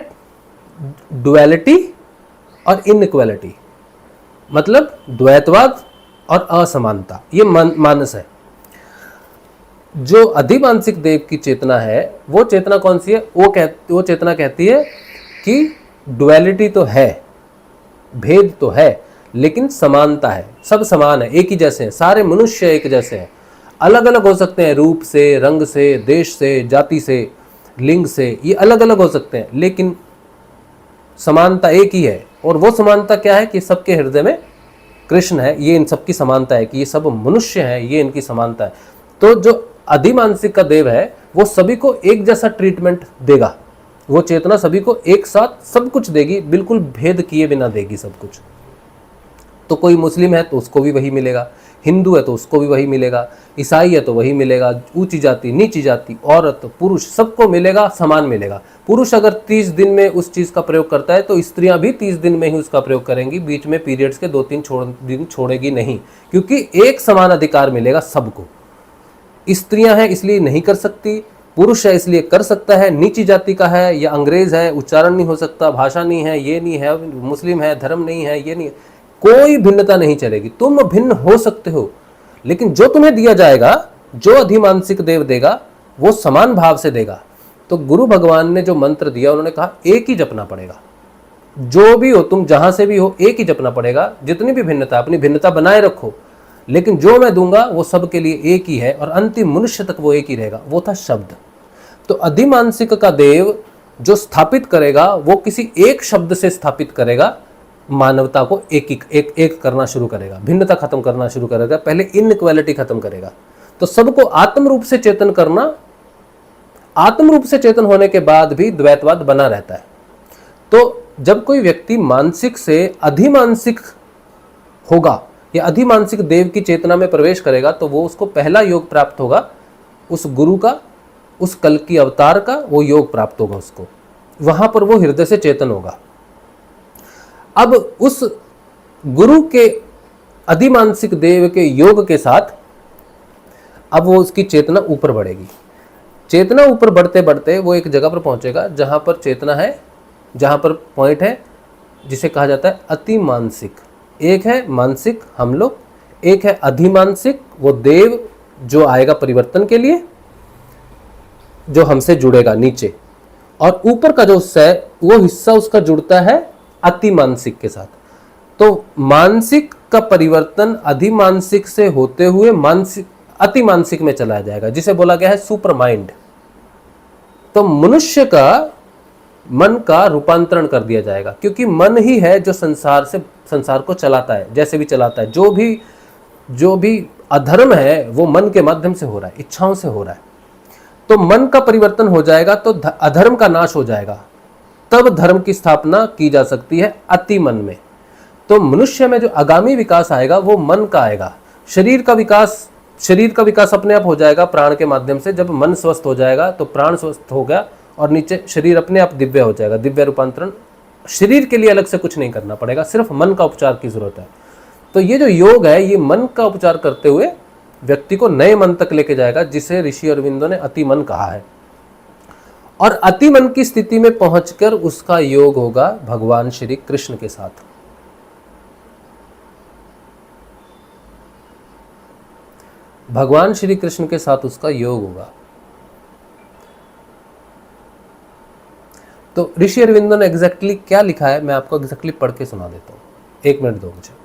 डुअलिटी और इनइक्वालिटी, मतलब द्वैतवाद और असमानता, ये मानस है। जो अधिमानसिक देव की चेतना है, वो चेतना कौन सी है? वो चेतना कहती है कि डुअलिटी तो है, भेद तो है, लेकिन समानता है, सब समान है, एक ही जैसे हैं, सारे मनुष्य एक जैसे हैं। अलग अलग हो सकते हैं रूप से, रंग से, देश से, जाति से, लिंग से, ये अलग अलग हो सकते हैं, लेकिन समानता एक ही है। और वो समानता क्या है कि सबके हृदय में कृष्ण है, ये इन सबकी समानता है कि ये सब मनुष्य हैं, ये इनकी समानता है। तो जो अधिमानसिक का देव है वो सभी को एक जैसा ट्रीटमेंट देगा, वो चेतना सभी को एक साथ सब कुछ देगी, बिल्कुल भेद किए बिना देगी सब कुछ। तो कोई मुस्लिम है तो उसको भी वही मिलेगा, हिंदू है तो उसको भी वही मिलेगा, ईसाई है तो वही मिलेगा, ऊंची जाति, नीची जाति, औरत, पुरुष, सबको मिलेगा, समान मिलेगा। पुरुष अगर 30 दिन में उस चीज़ का प्रयोग करता है तो स्त्रियां भी 30 दिन में ही उसका प्रयोग करेंगी, बीच में पीरियड्स के 2-3 दिन छोड़ेगी नहीं, क्योंकि एक समान अधिकार मिलेगा सबको। स्त्रियां हैं इसलिए नहीं कर सकती, पुरुष है इसलिए कर सकता है, नीची जाति का है या अंग्रेज है, उच्चारण नहीं हो सकता, भाषा नहीं है, ये नहीं है, मुस्लिम है, धर्म नहीं है, ये नहीं है, कोई भिन्नता नहीं चलेगी। तुम भिन्न हो सकते हो, लेकिन जो तुम्हें दिया जाएगा, जो अधिमानसिक देव देगा, वो समान भाव से देगा। तो गुरु भगवान ने जो मंत्र दिया, उन्होंने कहा एक ही जपना पड़ेगा, जो भी हो, तुम जहां से भी हो, एक ही जपना पड़ेगा। जितनी भी भिन्नता, अपनी भिन्नता बनाए रखो, लेकिन जो मैं दूंगा वो सबके लिए एक ही है और अंतिम मनुष्य तक वो एक ही रहेगा। वो था शब्द। तो अधिमानसिक का देव जो स्थापित करेगा, वो किसी एक शब्द से स्थापित करेगा, मानवता को एक करना शुरू करेगा, भिन्नता खत्म करना शुरू करेगा, पहले इनइक्वालिटी खत्म करेगा। तो सबको आत्म रूप से चेतन करना, आत्म रूप से चेतन होने के बाद भी द्वैतवाद बना रहता है। तो जब कोई व्यक्ति मानसिक से अधिमानसिक होगा या अधिमानसिक देव की चेतना में प्रवेश करेगा, तो वो उसको पहला योग प्राप्त होगा, उस गुरु का, उस कल की अवतार का वो योग प्राप्त होगा उसको, वहां पर वो हृदय से चेतन होगा। अब उस गुरु के अधिमानसिक देव के योग के साथ अब वो उसकी चेतना ऊपर बढ़ेगी। चेतना ऊपर बढ़ते बढ़ते वो एक जगह पर पहुंचेगा जहां पर चेतना है, जहां पर पॉइंट है जिसे कहा जाता है अति मानसिक। एक है मानसिक हम लोग, एक है अधिमानसिक, वो देव जो आएगा परिवर्तन के लिए, जो हमसे जुड़ेगा नीचे, और ऊपर का जो हिस्सा है वो हिस्सा उसका जुड़ता है अति मानसिक के साथ। तो मानसिक का परिवर्तन अधिमानसिक से होते हुए मानसिक अति मानसिक में चला जाएगा, जिसे बोला गया है सुपर माइंड। तो मनुष्य का मन का रूपांतरण कर दिया जाएगा, क्योंकि मन ही है जो संसार को चलाता है, जैसे भी चलाता है। जो भी जो भी अधर्म है वो मन के माध्यम से हो रहा है, इच्छाओं से हो रहा है। तो मन का परिवर्तन हो जाएगा तो अधर्म का नाश हो जाएगा, तब धर्म की स्थापना की जा सकती है अति मन में। तो मनुष्य में जो आगामी विकास आएगा वो मन का आएगा। शरीर का विकास अपने आप हो जाएगा प्राण के माध्यम से। जब मन स्वस्थ हो जाएगा तो प्राण स्वस्थ हो गया और नीचे शरीर अपने आप दिव्य हो जाएगा। दिव्य रूपांतरण, शरीर के लिए अलग से कुछ नहीं करना पड़ेगा, सिर्फ मन का उपचार की जरूरत है। तो ये जो योग है ये मन का उपचार करते हुए व्यक्ति को नए मन तक लेके जाएगा, जिसे ऋषि अरविंदो ने अति मन कहा है। और अति मन की स्थिति में पहुंचकर उसका योग होगा भगवान श्री कृष्ण के साथ। भगवान श्री कृष्ण के साथ उसका योग होगा। तो ऋषि अरविंदो ने एग्जैक्टली क्या लिखा है मैं आपको एग्जैक्टली पढ़ के सुना देता हूं। 1 मिनट दो मुझे।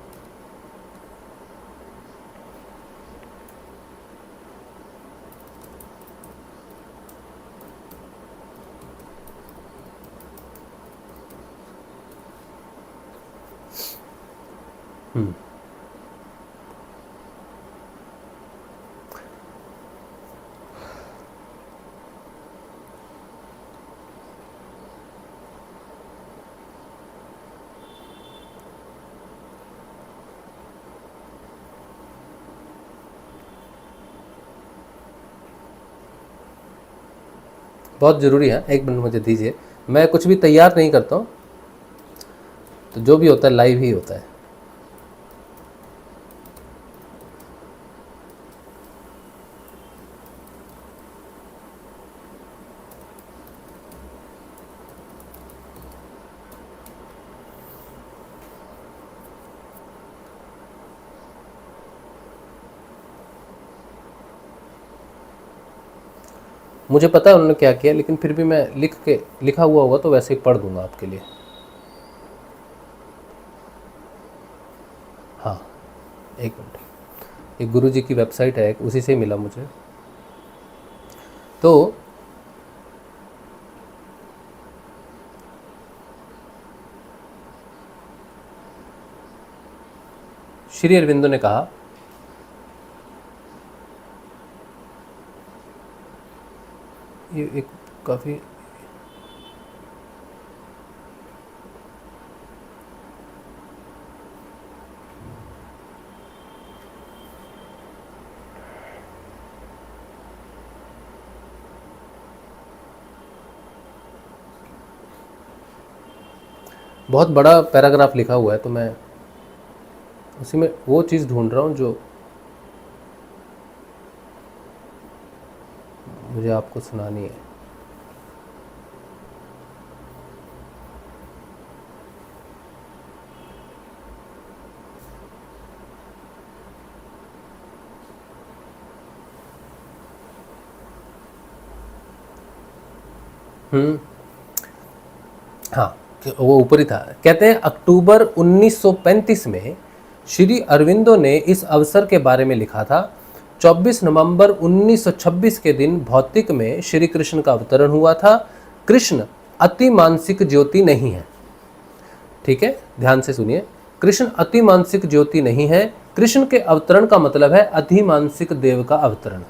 बहुत ज़रूरी है, 1 मिनट मुझे दीजिए। मैं कुछ भी तैयार नहीं करता हूँ, तो जो भी होता है लाइव ही होता है। मुझे पता है उन्होंने क्या किया, लेकिन फिर भी मैं लिखा हुआ होगा तो वैसे ही पढ़ दूंगा आपके लिए। हाँ 1 मिनट। एक गुरु जी की वेबसाइट है, उसी से मिला मुझे। तो श्री अरविंदो ने कहा ये एक काफ़ी बहुत बड़ा पैराग्राफ लिखा हुआ है, तो मैं उसी में वो चीज़ ढूंढ रहा हूँ जो मुझे आपको सुनानी है। हाँ वो ऊपर ही था। कहते हैं अक्टूबर 1935 में श्री अरविंदो ने इस अवसर के बारे में लिखा था। 24 नवंबर 1926 के दिन भौतिक में श्री कृष्ण का अवतरण हुआ था। कृष्ण अति मानसिक ज्योति नहीं है। ठीक है, ध्यान से सुनिए। कृष्ण अति मानसिक ज्योति नहीं है। कृष्ण के अवतरण का मतलब है अधिमानसिक देव का अवतरण,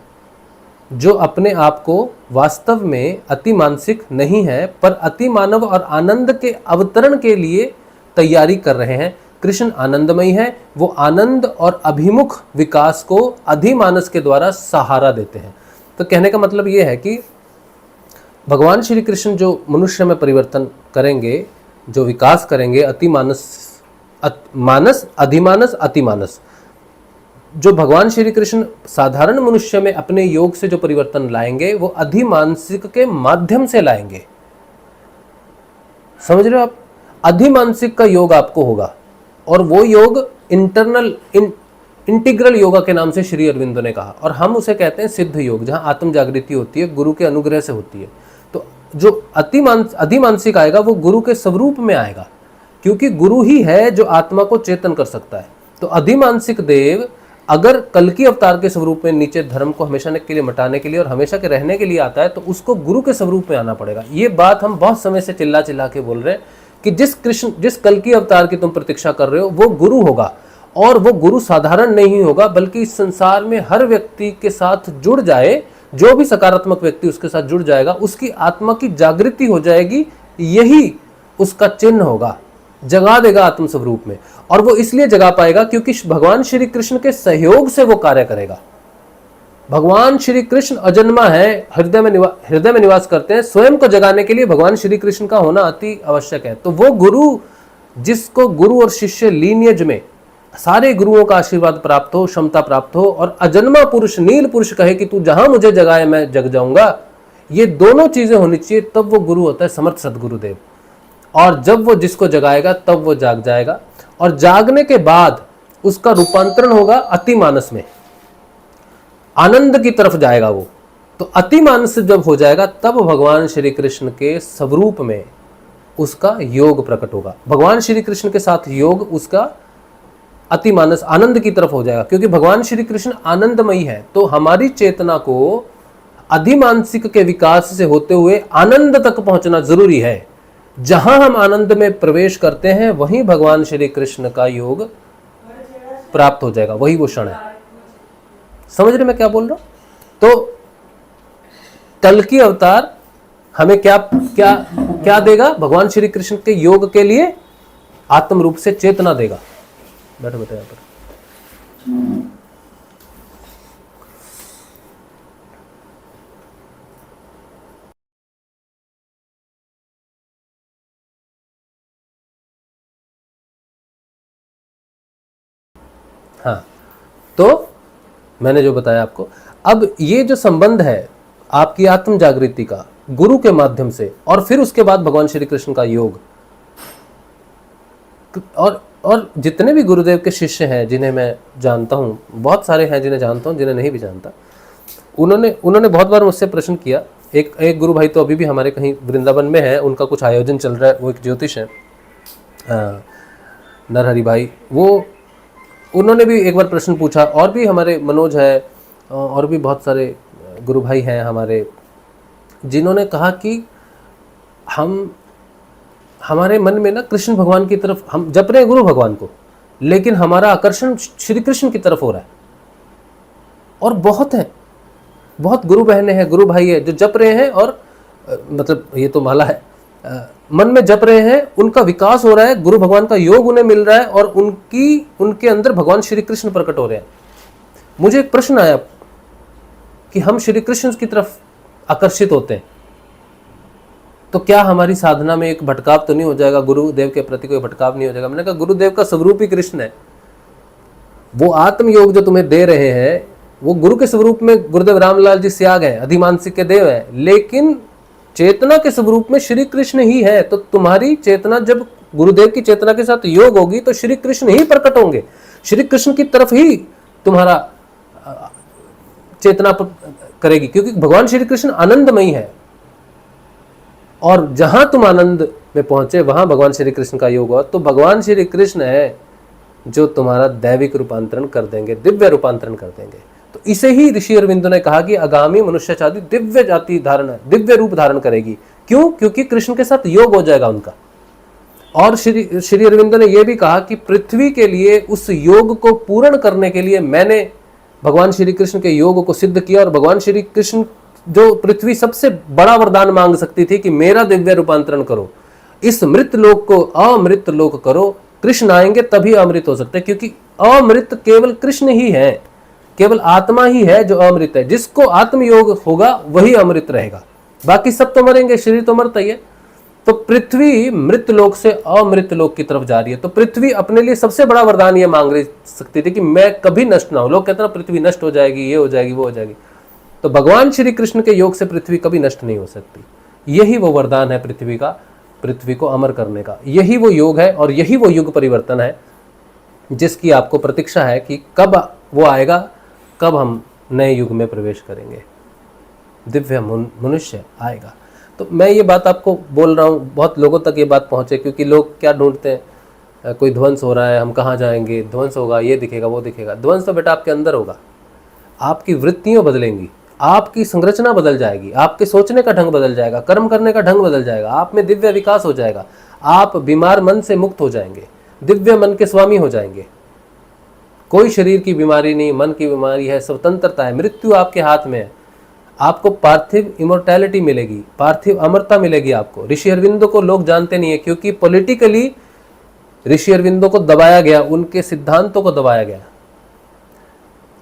जो अपने आप को वास्तव में अति मानसिक नहीं है, पर अति मानव और आनंद के अवतरण के लिए तैयारी कर रहे हैं। कृष्ण आनंदमयी है, वो आनंद और अभिमुख विकास को अधिमानस के द्वारा सहारा देते हैं। तो कहने का मतलब ये है कि भगवान श्री कृष्ण जो मनुष्य में परिवर्तन करेंगे, जो विकास करेंगे, मानस अधिमानस अतिमानस, जो भगवान श्री कृष्ण साधारण मनुष्य में अपने योग से जो परिवर्तन लाएंगे वो अधिमानसिक के माध्यम से लाएंगे। समझ रहे हो आप? अधिमानसिक का योग आपको होगा, और वो योग इंटीग्रल योगा के नाम से श्री अरविंदो ने कहा, और हम उसे कहते हैं सिद्ध योग, जहां आत्म जागृति होती है, गुरु के अनुग्रह से होती है। तो जो अधिमानसिक आएगा वो गुरु के स्वरूप में आएगा, क्योंकि गुरु ही है जो आत्मा को चेतन कर सकता है। तो अधिमानसिक देव अगर कल की अवतार के स्वरूप में नीचे धर्म को हमेशा के लिए मिटाने के लिए और हमेशा के रहने के लिए आता है, तो उसको गुरु के स्वरूप में आना पड़ेगा। ये बात हम बहुत समय से चिल्ला के बोल रहे हैं कि जिस कल की अवतार की तुम प्रतीक्षा कर रहे हो वो गुरु होगा, और वो गुरु साधारण नहीं होगा, बल्कि इस संसार में हर व्यक्ति के साथ जुड़ जाए, जो भी सकारात्मक व्यक्ति उसके साथ जुड़ जाएगा, उसकी आत्मा की जागृति हो जाएगी, यही उसका चिन्ह होगा, जगा देगा आत्म स्वरूप में। और वो इसलिए जगा पाएगा क्योंकि भगवान श्री कृष्ण के सहयोग से वो कार्य करेगा। भगवान श्री कृष्ण अजन्मा है, हृदय में निवास करते हैं, स्वयं को जगाने के लिए भगवान श्री कृष्ण का होना अति आवश्यक है। तो वो गुरु, जिसको गुरु और शिष्य लीनियज में सारे गुरुओं का आशीर्वाद प्राप्त हो, क्षमता प्राप्त हो, और अजन्मा पुरुष, नील पुरुष कहे कि तू जहां मुझे जगाए मैं जग जाऊंगा, ये दोनों चीजें होनी चाहिए, तब वो गुरु होता है समर्थ सदगुरुदेव। और जब वो जिसको जगाएगा तब वो जाग जाएगा, और जागने के बाद उसका रूपांतरण होगा अतिमानस में, आनंद की तरफ जाएगा वो। तो अतिमानस जब हो जाएगा तब भगवान श्री कृष्ण के स्वरूप में उसका योग प्रकट होगा। भगवान श्री कृष्ण के साथ योग उसका अतिमानस आनंद की तरफ हो जाएगा, क्योंकि भगवान श्री कृष्ण आनंदमयी है। तो हमारी चेतना को अधिमानसिक के विकास से होते हुए आनंद तक पहुंचना जरूरी है। जहां हम आनंद में प्रवेश करते हैं वहीं भगवान श्री कृष्ण का योग प्राप्त हो जाएगा, वही वो क्षण है। समझ रहे मैं क्या बोल रहा हूं? तो कल्कि अवतार हमें क्या क्या क्या देगा? भगवान श्री कृष्ण के योग के लिए आत्म रूप से चेतना देगा। बैठो बेटा यहाँ पर। हाँ, तो मैंने जो बताया आपको, अब ये जो संबंध है आपकी आत्म जागृति का गुरु के माध्यम से, और फिर उसके बाद भगवान श्री कृष्ण का योग, और जितने भी गुरुदेव के शिष्य हैं जिन्हें मैं जानता हूँ, बहुत सारे हैं जिन्हें जानता हूँ, जिन्हें नहीं भी जानता, उन्होंने बहुत बार मुझसे प्रश्न किया। एक गुरु भाई तो अभी भी हमारे कहीं वृंदावन में है, उनका कुछ आयोजन चल रहा है, वो एक ज्योतिष है, नरहरि भाई, वो उन्होंने भी एक बार प्रश्न पूछा। और भी हमारे मनोज है, और भी बहुत सारे गुरु भाई हैं हमारे, जिन्होंने कहा कि हमारे मन में ना कृष्ण भगवान की तरफ हम जप रहे हैं, गुरु भगवान को, लेकिन हमारा आकर्षण श्री कृष्ण की तरफ हो रहा है। और बहुत गुरु बहनें हैं, गुरु भाई है जो जप रहे हैं, और मतलब ये तो माला है, मन में जप रहे हैं, उनका विकास हो रहा है, गुरु भगवान का योग उन्हें मिल रहा है, और उनके अंदर भगवान श्री कृष्ण प्रकट हो रहे हैं। मुझे एक प्रश्न आया कि हम श्री कृष्ण की तरफ आकर्षित होते हैं, तो क्या हमारी साधना में एक भटकाव तो नहीं हो जाएगा? गुरुदेव के प्रति कोई भटकाव नहीं हो जाएगा? मैंने कहा गुरुदेव का स्वरूप ही कृष्ण है। वो आत्म योग जो तुम्हें दे रहे हैं वो गुरु के स्वरूप में गुरुदेव रामलाल जी त्याग है, अधिमानसिक के देव है, लेकिन चेतना के स्वरूप में श्री कृष्ण ही है। तो तुम्हारी चेतना जब गुरुदेव की चेतना के साथ योग होगी तो श्री कृष्ण ही प्रकट होंगे, श्री कृष्ण की तरफ ही तुम्हारा चेतना करेगी, क्योंकि भगवान श्री कृष्ण आनंदमयी है। और जहां तुम आनंद में पहुंचे वहां भगवान श्री कृष्ण का योग हो। तो भगवान श्री कृष्ण है जो तुम्हारा दैविक रूपांतरण कर देंगे, दिव्य रूपांतरण कर देंगे। तो इसे ही ऋषि अरविंदो ने कहा कि आगामी मनुष्य जाति दिव्य जाति धारण, दिव्य रूप धारण करेगी। क्यों? क्योंकि कृष्ण के साथ योग हो जाएगा उनका। और श्री अरविंदो ने यह भी कहा कि पृथ्वी के लिए उस योग को पूर्ण करने के लिए मैंने भगवान श्री कृष्ण के योग को सिद्ध किया। और भगवान श्री कृष्ण जो पृथ्वी सबसे बड़ा वरदान मांग सकती थी कि मेरा दिव्य रूपांतरण करो, इस मृत लोक को अमृत लोक करो। कृष्ण आएंगे तभी अमृत हो सकते हैं, क्योंकि अमृत केवल कृष्ण ही है, केवल आत्मा ही है जो अमृत है। जिसको आत्मयोग होगा वही अमृत रहेगा, बाकी सब तो मरेंगे, शरीर तो मरता ही है। तो पृथ्वी मृत लोक से अमृत लोक की तरफ जा रही है। तो पृथ्वी अपने लिए सबसे बड़ा वरदान ये मांग रही सकती थी कि मैं कभी नष्ट ना हो। लोग कहते हैं पृथ्वी नष्ट हो जाएगी, ये हो जाएगी, वो हो जाएगी। तो भगवान श्री कृष्ण के योग से पृथ्वी कभी नष्ट नहीं हो सकती। यही वो वरदान है पृथ्वी का, पृथ्वी को अमर करने का। यही वो योग है और यही वो युग परिवर्तन है जिसकी आपको प्रतीक्षा है कि कब वो आएगा, कब हम नए युग में प्रवेश करेंगे, दिव्य मनुष्य आएगा। तो मैं ये बात आपको बोल रहा हूँ, बहुत लोगों तक ये बात पहुँचे, क्योंकि लोग क्या ढूंढते हैं, कोई ध्वंस हो रहा है, हम कहाँ जाएंगे, ध्वंस होगा, ये दिखेगा, वो दिखेगा। ध्वंस तो बेटा आपके अंदर होगा। आपकी वृत्तियाँ बदलेंगी, आपकी संरचना बदल जाएगी, आपके सोचने का ढंग बदल जाएगा, कर्म करने का ढंग बदल जाएगा, आप में दिव्य विकास हो जाएगा, आप बीमार मन से मुक्त हो जाएंगे, दिव्य मन के स्वामी हो जाएंगे। कोई शरीर की बीमारी नहीं, मन की बीमारी है, स्वतंत्रता है, मृत्यु आपके हाथ में है। आपको पार्थिव इमोर्टैलिटी मिलेगी, पार्थिव अमरता मिलेगी आपको। ऋषि अरविंदो को लोग जानते नहीं है क्योंकि पॉलिटिकली ऋषि अरविंदो को दबाया गया, उनके सिद्धांतों को दबाया गया।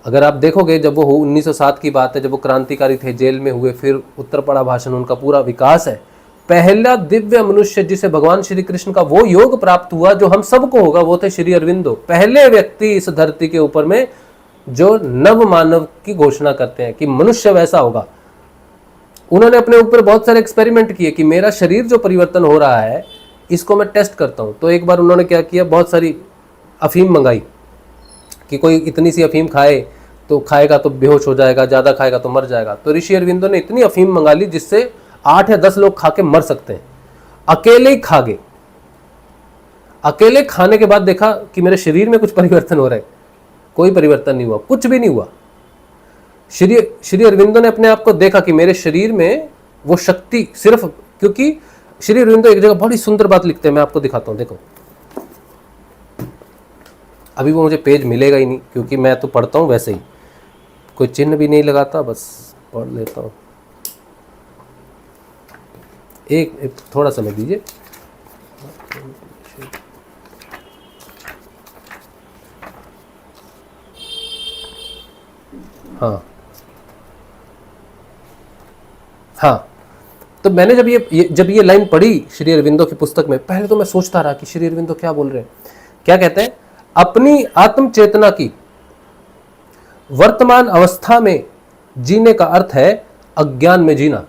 अगर आप देखोगे, जब वो 1907 की बात है, जब वो क्रांतिकारी थे, जेल में हुए, फिर उत्तर पड़ा भाषण, उनका पूरा विकास है। पहला दिव्य मनुष्य जिसे भगवान श्री कृष्ण का वो योग प्राप्त हुआ जो हम सबको होगा, वो थे श्री अरविंदो। पहले व्यक्ति इस धरती के ऊपर में जो नव मानव की घोषणा करते हैं कि मनुष्य वैसा होगा। उन्होंने अपने ऊपर बहुत सारे एक्सपेरिमेंट किए कि मेरा शरीर जो परिवर्तन हो रहा है इसको मैं टेस्ट करता हूं। तो एक बार उन्होंने क्या किया, बहुत सारी अफीम मंगाई कि कोई इतनी सी अफीम खाए तो खाएगा तो बेहोश हो जाएगा, ज़्यादा खाएगा तो मर जाएगा। तो ऋषि अरविंदो ने इतनी अफीम मंगा ली जिससे 8 या 10 लोग खा के मर सकते हैं। अकेले ही खा गए। अकेले खाने के बाद देखा कि मेरे शरीर में कुछ परिवर्तन हो रहा है। कोई परिवर्तन नहीं हुआ, कुछ भी नहीं हुआ। श्री अरविंदो ने अपने आप को देखा कि मेरे शरीर में वो शक्ति सिर्फ, क्योंकि श्री अरविंदो एक जगह बड़ी सुंदर बात लिखते हैं, मैं आपको दिखाता हूं। देखो, अभी वो मुझे पेज मिलेगा ही नहीं क्योंकि मैं तो पढ़ता हूं वैसे ही, कोई चिन्ह भी नहीं लगाता, बस पढ़ लेता हूं। एक थोड़ा समय दीजिए। हाँ, तो मैंने जब ये लाइन पढ़ी श्री अरविंदो की पुस्तक में, पहले तो मैं सोचता रहा कि श्री अरविंदो क्या बोल रहे हैं। क्या कहते हैं, अपनी आत्म चेतना की वर्तमान अवस्था में जीने का अर्थ है अज्ञान में जीना।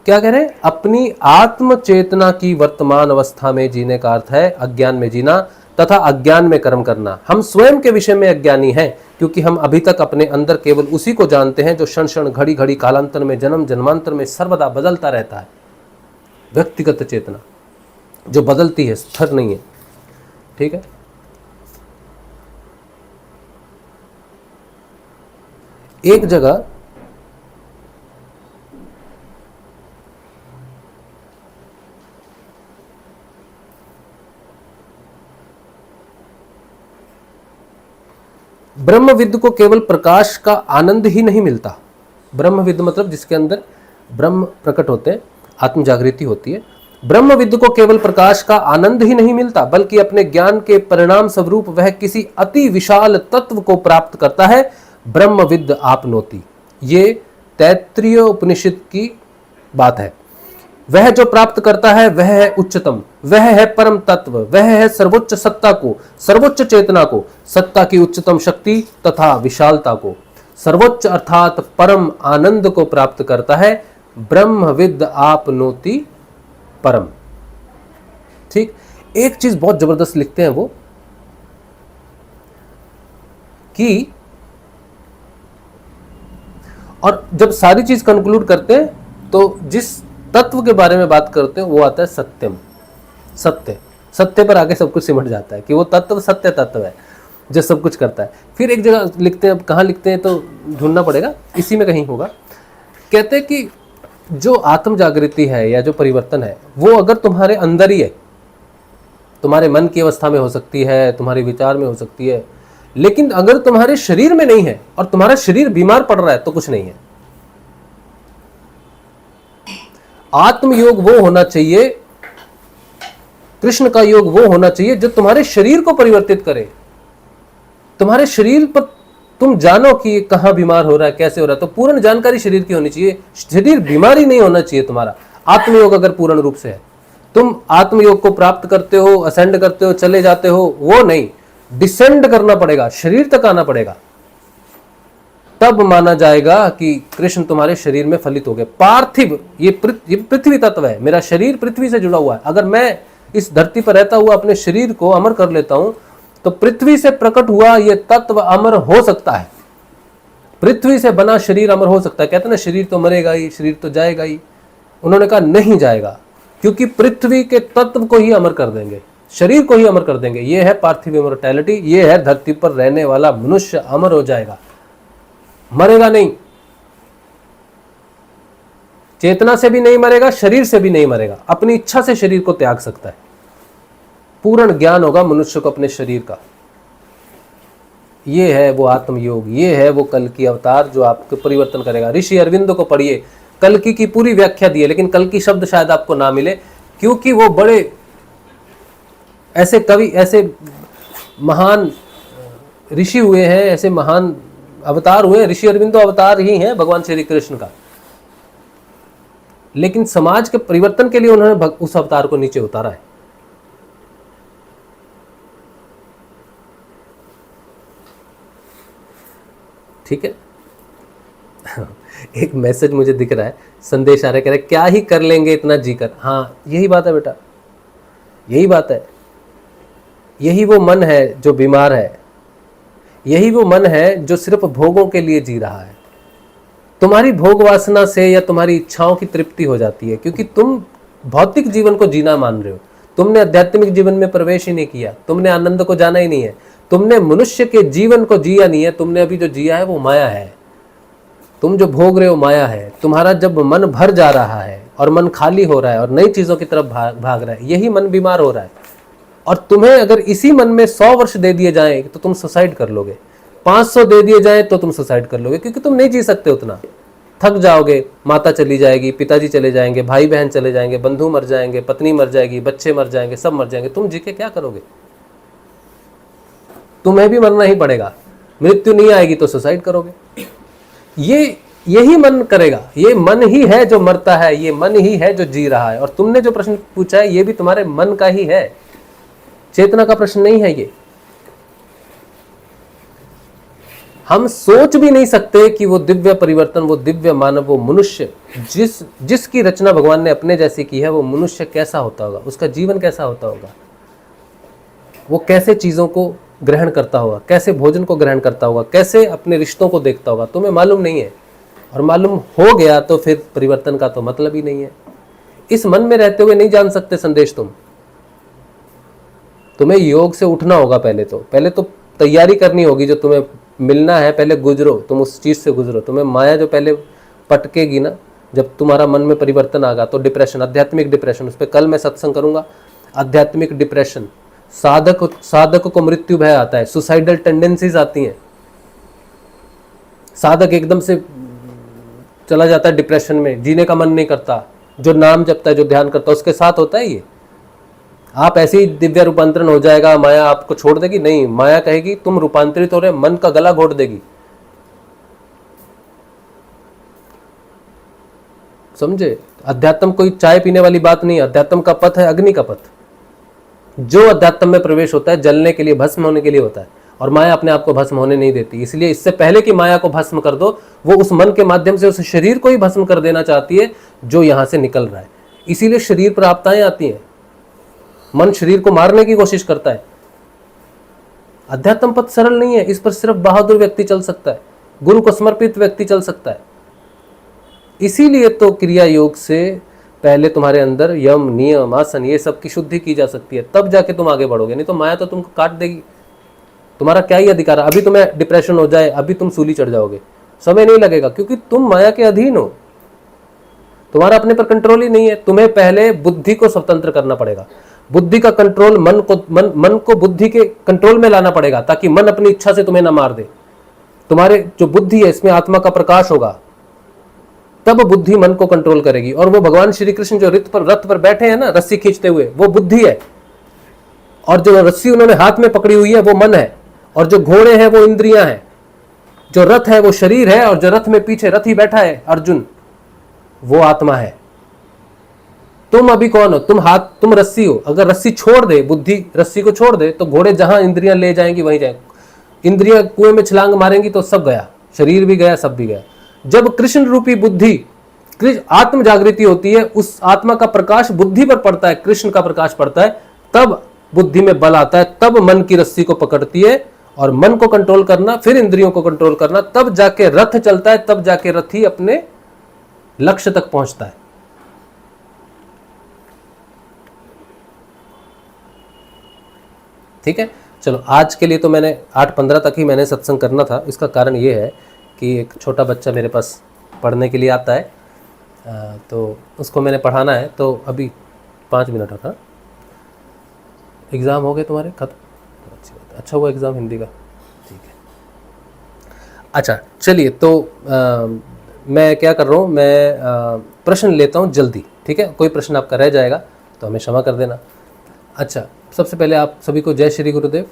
क्या कह रहे हैं, अपनी आत्म चेतना की वर्तमान अवस्था में जीने का अर्थ है अज्ञान में जीना तथा अज्ञान में कर्म करना। हम स्वयं के विषय में अज्ञानी हैं क्योंकि हम अभी तक अपने अंदर केवल उसी को जानते हैं जो क्षण क्षण, घड़ी घड़ी, कालांतर में, जन्म जन्मांतर में सर्वदा बदलता रहता है। व्यक्तिगत चेतना जो बदलती है, स्थिर नहीं है। ठीक है, एक जगह ब्रह्मविद को केवल प्रकाश का आनंद ही नहीं मिलता। ब्रह्मविद मतलब जिसके अंदर ब्रह्म प्रकट होते हैं, आत्म जागृति होती है। ब्रह्मविद को केवल प्रकाश का आनंद ही नहीं मिलता बल्कि अपने ज्ञान के परिणाम स्वरूप वह किसी अति विशाल तत्व को प्राप्त करता है। ब्रह्मविद आपनोति, ये तैत्तिरीय उपनिषद की बात है। वह जो प्राप्त करता है वह है उच्चतम, वह है परम तत्व, वह है सर्वोच्च सत्ता को, सर्वोच्च चेतना को, सत्ता की उच्चतम शक्ति तथा विशालता को, सर्वोच्च अर्थात परम आनंद को प्राप्त करता है। ब्रह्मविद आपनोति परम। ठीक, एक चीज बहुत जबरदस्त लिखते हैं वो कि, और जब सारी चीज कंक्लूड करते हैं तो जिस तत्व के बारे में बात करते हैं वो आता है सत्यम। सत्य, सत्य पर आगे सब कुछ सिमट जाता है कि वो तत्व सत्य तत्व है जो सब कुछ करता है। फिर एक जगह लिखते हैं, अब कहाँ लिखते हैं तो ढूंढना पड़ेगा, इसी में कहीं होगा। कहते हैं कि जो आत्म जागृति है या जो परिवर्तन है वो अगर तुम्हारे अंदर ही है, तुम्हारे मन की अवस्था में हो सकती है, तुम्हारे विचार में हो सकती है, लेकिन अगर तुम्हारे शरीर में नहीं है और तुम्हारा शरीर बीमार पड़ रहा है तो कुछ नहीं है। आत्मयोग वो होना चाहिए, कृष्ण का योग वो होना चाहिए जो तुम्हारे शरीर को परिवर्तित करे। तुम्हारे शरीर पर तुम जानो कि कहां बीमार हो रहा है, कैसे हो रहा है, तो पूर्ण जानकारी शरीर की होनी चाहिए। शरीर बीमारी नहीं होना चाहिए तुम्हारा। आत्मयोग अगर पूर्ण रूप से है, तुम आत्मयोग को प्राप्त करते हो, असेंड करते हो, चले जाते हो, वो नहीं, डिसेंड करना पड़ेगा, शरीर तक आना पड़ेगा, तब माना जाएगा कि कृष्ण तुम्हारे शरीर में फलित हो गए। पार्थिव, ये पृथ्वी तत्व है, मेरा शरीर पृथ्वी से जुड़ा हुआ है। अगर मैं इस धरती पर रहता हुआ अपने शरीर को अमर कर लेता हूं तो पृथ्वी से प्रकट हुआ ये तत्व अमर हो सकता है। पृथ्वी से बना शरीर अमर हो सकता है। कहते हैं ना, शरीर तो मरेगा ही, शरीर तो जाएगा ही। उन्होंने कहा नहीं जाएगा, क्योंकि पृथ्वी के तत्व को ही अमर कर देंगे, शरीर को ही अमर कर देंगे। ये है पार्थिव इमॉर्टैलिटी, ये है धरती पर रहने वाला मनुष्य अमर हो जाएगा, मरेगा नहीं। चेतना से भी नहीं मरेगा, शरीर से भी नहीं मरेगा, अपनी इच्छा से शरीर को त्याग सकता है। पूर्ण ज्ञान होगा मनुष्य को अपने शरीर का। ये है वो आत्मयोग, ये है वो कल की अवतार जो आपको परिवर्तन करेगा। ऋषि अरविंदो को पढ़िए, कल्कि की पूरी व्याख्या दी है, लेकिन कल्कि शब्द शायद आपको ना मिले, क्योंकि वो बड़े ऐसे कवि, ऐसे महान ऋषि हुए हैं, ऐसे महान अवतार हुए हैं। ऋषि अरविंदो अवतार ही हैं भगवान श्री कृष्ण का, लेकिन समाज के परिवर्तन के लिए उन्होंने उस अवतार को नीचे उतारा है। ठीक है। एक मैसेज मुझे दिख रहा है, संदेश आ रहा है, कह रहे क्या ही कर लेंगे इतना जीकर। हाँ, यही बात है बेटा, यही बात है। यही वो मन है जो बीमार है, यही वो मन है जो सिर्फ भोगों के लिए जी रहा है। तुम्हारी भोग वासना से या तुम्हारी इच्छाओं की तृप्ति हो जाती है, क्योंकि तुम भौतिक जीवन को जीना मान रहे हो। तुमने आध्यात्मिक जीवन में प्रवेश ही नहीं किया, तुमने आनंद को जाना ही नहीं है, तुमने मनुष्य के जीवन को जिया नहीं है। तुमने अभी जो जिया है वो माया है, तुम जो भोग रहे हो माया है। तुम्हारा जब मन भर जा रहा है और मन खाली हो रहा है और नई चीजों की तरफ भाग रहा है, यही मन बीमार हो रहा है। और तुम्हें अगर इसी मन में 100 वर्ष दे दिए जाएं तो तुम सुसाइड कर लोगे, 500 दे दिए जाएं तो तुम सुसाइड कर लोगे, क्योंकि तुम नहीं जी सकते उतना। थक जाओगे, माता चली जाएगी, पिताजी चले जाएंगे, भाई बहन चले जाएंगे, बंधु मर जाएंगे, पत्नी मर जाएगी, बच्चे मर जाएंगे, सब मर जाएंगे। तुम जी के क्या करोगे? तुम्हें भी मरना ही पड़ेगा। मृत्यु नहीं आएगी तो सुसाइड करोगे। यही मन करेगा। ये मन ही है जो मरता है, ये मन ही है जो जी रहा है। और तुमने जो प्रश्न पूछा है ये भी तुम्हारे मन का ही है, चेतना का प्रश्न नहीं है ये। हम सोच भी नहीं सकते कि वो दिव्य परिवर्तन, वो दिव्य मानव, वो मनुष्य जिसकी रचना भगवान ने अपने जैसी की है, वो मनुष्य कैसा होता होगा, उसका जीवन कैसा होता होगा, वो कैसे चीजों को ग्रहण करता होगा, कैसे भोजन को ग्रहण करता होगा, कैसे अपने रिश्तों को देखता होगा। तुम्हें मालूम नहीं है, और मालूम हो गया तो फिर परिवर्तन का तो मतलब ही नहीं है। इस मन में रहते हुए नहीं जान सकते संदेश। तुम्हें योग से उठना होगा। पहले तो तैयारी करनी होगी। जो तुम्हें मिलना है पहले गुजरो, तुम उस चीज से गुजरो। तुम्हें माया जो पहले पटकेगी ना, जब तुम्हारा मन में परिवर्तन आगा तो डिप्रेशन, आध्यात्मिक डिप्रेशन, उस पर कल मैं सत्संग करूंगा। आध्यात्मिक डिप्रेशन, साधक को मृत्यु भय आता है, सुसाइडल टेंडेंसीज आती हैं। साधक एकदम से चला जाता है डिप्रेशन में, जीने का मन नहीं करता। जो नाम जपता है, जो ध्यान करता है, उसके साथ होता है ये। आप ऐसे ही दिव्य रूपांतरण हो जाएगा, माया आपको छोड़ देगी? नहीं, माया कहेगी तुम रूपांतरित हो रहे, मन का गला घोट देगी। समझे? अध्यात्म कोई चाय पीने वाली बात नहीं है। अध्यात्म का पथ है अग्नि का पथ। जो अध्यात्म में प्रवेश होता है जलने के लिए, भस्म होने के लिए होता है, और माया अपने आप को भस्म होने नहीं देती। इसलिए इससे पहले कि माया को भस्म कर दो, वो उस मन के माध्यम से उस शरीर को ही भस्म कर देना चाहती है जो यहां से निकल रहा है। इसीलिए शरीर पर आपदाएं आती हैं। मन शरीर को मारने की कोशिश करता है। अध्यात्म पथ सरल नहीं है, इस पर सिर्फ बहादुर व्यक्ति चल सकता है, गुरु को समर्पित व्यक्ति चल सकता है। इसीलिए तो क्रिया योग से पहले तुम्हारे अंदर यम, नियम, आसन, ये सब की शुद्धि की जा सकती है, तब जाके तुम आगे बढ़ोगे। नहीं तो माया तो तुमको काट देगी। तुम्हारा क्या ही अधिकार है? अभी तुम्हें डिप्रेशन हो जाए, अभी तुम सूली चढ़ जाओगे, समय नहीं लगेगा, क्योंकि तुम माया के अधीन हो। तुम्हारा अपने पर कंट्रोल ही नहीं है। तुम्हें पहले बुद्धि को स्वतंत्र करना पड़ेगा। बुद्धि का कंट्रोल, मन को बुद्धि के कंट्रोल में लाना पड़ेगा, ताकि मन अपनी इच्छा से तुम्हें ना मार दे। तुम्हारे जो बुद्धि है इसमें आत्मा का प्रकाश होगा, तब बुद्धि मन को कंट्रोल करेगी। और वो भगवान श्री कृष्ण जो रथ पर बैठे हैं ना, रस्सी खींचते हुए, वो बुद्धि है। और जो रस्सी उन्होंने हाथ में पकड़ी हुई है वो मन है। और जो घोड़े हैं वो इंद्रियां हैं। जो रथ है वो शरीर है। और जो रथ में पीछे रथी बैठा है अर्जुन, वो आत्मा है। तुम अभी कौन हो? तुम रस्सी हो। अगर रस्सी छोड़ दे, बुद्धि रस्सी को छोड़ दे, तो घोड़े जहां इंद्रियां ले जाएंगी वहीं जाएंगे। इंद्रियां कुएं में छलांग मारेंगी तो सब गया, शरीर भी गया, सब भी गया। जब कृष्ण रूपी बुद्धि, आत्म जागृति होती है, उस आत्मा का प्रकाश बुद्धि पर पड़ता है, कृष्ण का प्रकाश पड़ता है, तब बुद्धि में बल आता है, तब मन की रस्सी को पकड़ती है। और मन को कंट्रोल करना, फिर इंद्रियों को कंट्रोल करना, तब जाके रथ चलता है, तब जाके रथी अपने लक्ष्य तक पहुंचता है। ठीक है, चलो आज के लिए तो मैंने 8:15 तक ही मैंने सत्संग करना था। इसका कारण ये है कि एक छोटा बच्चा मेरे पास पढ़ने के लिए आता है, तो उसको मैंने पढ़ाना है। तो अभी 5 मिनट होगा, एग्ज़ाम हो गए तुम्हारे खत्म? अच्छी बात है, अच्छा हुआ एग्ज़ाम हिंदी का, ठीक है। अच्छा चलिए, तो मैं क्या कर रहा हूँ, मैं प्रश्न लेता हूँ जल्दी, ठीक है? कोई प्रश्न आपका रह जाएगा तो हमें क्षमा कर देना। अच्छा, सबसे पहले आप सभी को जय श्री गुरुदेव।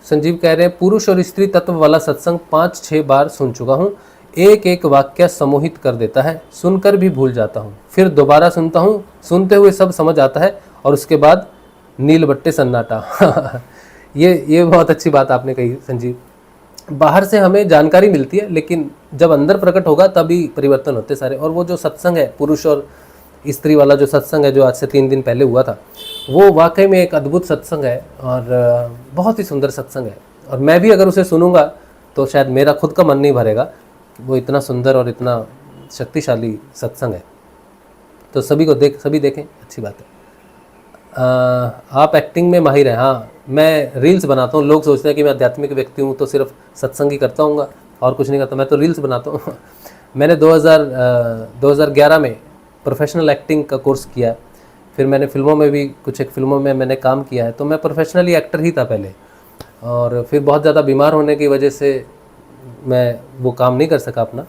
संजीव कह रहे हैं पुरुष और स्त्री तत्व वाला सत्संग 5-6 बार सुन चुका हूँ, एक एक वाक्य सम्मोहित कर देता है, सुनकर भी भूल जाता हूँ, फिर दोबारा सुनता हूँ, सुनते हुए सब समझ आता है और उसके बाद नील बट्टे सन्नाटा। ये बहुत अच्छी बात आपने कही संजीव। बाहर से हमें जानकारी मिलती है, लेकिन जब अंदर प्रकट होगा तभी परिवर्तन होते सारे। और वो जो सत्संग है, पुरुष और स्त्री वाला जो सत्संग है, जो आज से 3 दिन पहले हुआ था, वो वाकई में एक अद्भुत सत्संग है और बहुत ही सुंदर सत्संग है। और मैं भी अगर उसे सुनूंगा तो शायद मेरा खुद का मन नहीं भरेगा, वो इतना सुंदर और इतना शक्तिशाली सत्संग है। तो सभी देखें, अच्छी बात है। आप एक्टिंग में माहिर हैं? हाँ, मैं रील्स बनाता हूँ। लोग सोचते हैं कि मैं आध्यात्मिक व्यक्ति हूँ तो सिर्फ सत्संग ही करता हूँ और कुछ नहीं करता। मैं तो रील्स बनाता हूँ। मैंने 2011 में प्रोफेशनल एक्टिंग का कोर्स किया, फिर मैंने फिल्मों में भी एक फिल्मों में मैंने काम किया है, तो मैं प्रोफेशनली एक्टर ही था पहले। और फिर बहुत ज़्यादा बीमार होने की वजह से मैं वो काम नहीं कर सका अपना,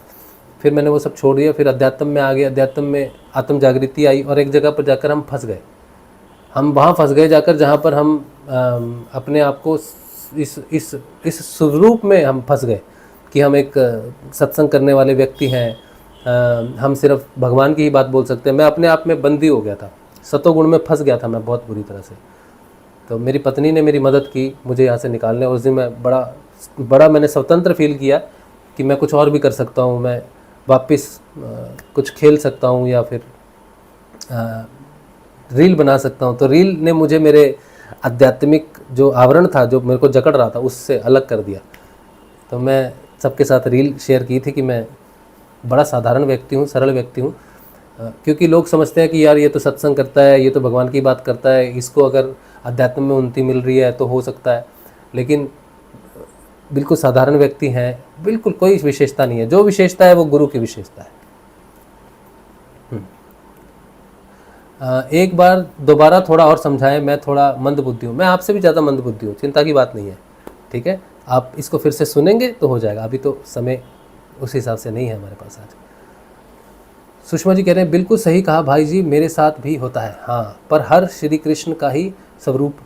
फिर मैंने वो सब छोड़ दिया, फिर अध्यात्म में आ गया। अध्यात्म में आत्म जागृति आई और एक जगह पर जाकर हम फंस गए। हम वहाँ फंस गए जाकर जहाँ पर हम अपने आप को इस स्वरूप में हम फंस गए कि हम एक सत्संग करने वाले व्यक्ति हैं, हम सिर्फ भगवान की ही बात बोल सकते हैं। मैं अपने आप में बंदी हो गया था, सतोगुण में फंस गया था मैं बहुत बुरी तरह से। तो मेरी पत्नी ने मेरी मदद की मुझे यहाँ से निकालने। उस दिन मैं बड़ा मैंने स्वतंत्र फील किया कि मैं कुछ और भी कर सकता हूँ, मैं वापस कुछ खेल सकता हूँ या फिर रील बना सकता हूँ। तो रील ने मुझे मेरे आध्यात्मिक जो आवरण था, जो मेरे को जकड़ रहा था, उससे अलग कर दिया। तो मैं सबके साथ रील शेयर की थी कि मैं बड़ा साधारण व्यक्ति हूँ, सरल व्यक्ति हूँ, क्योंकि लोग समझते हैं कि यार ये तो सत्संग करता है, ये तो भगवान की बात करता है, इसको अगर अध्यात्म में उन्नति मिल रही है तो हो सकता है। लेकिन बिल्कुल साधारण व्यक्ति हैं, बिल्कुल कोई विशेषता नहीं है। जो विशेषता है वो गुरु की विशेषता है। एक बार दोबारा थोड़ा और समझाएं, मैं थोड़ा मंदबुद्धि हूँ। मैं आपसे भी ज़्यादा मंदबुद्धि हूँ, चिंता की बात नहीं है, ठीक है? आप इसको फिर से सुनेंगे तो हो जाएगा, अभी तो समय उस हिसाब से नहीं है हमारे पास आज। सुषमा जी कह रहे हैं बिल्कुल सही कहा भाई जी, मेरे साथ भी होता है। हाँ, पर हर श्री कृष्ण का ही स्वरूप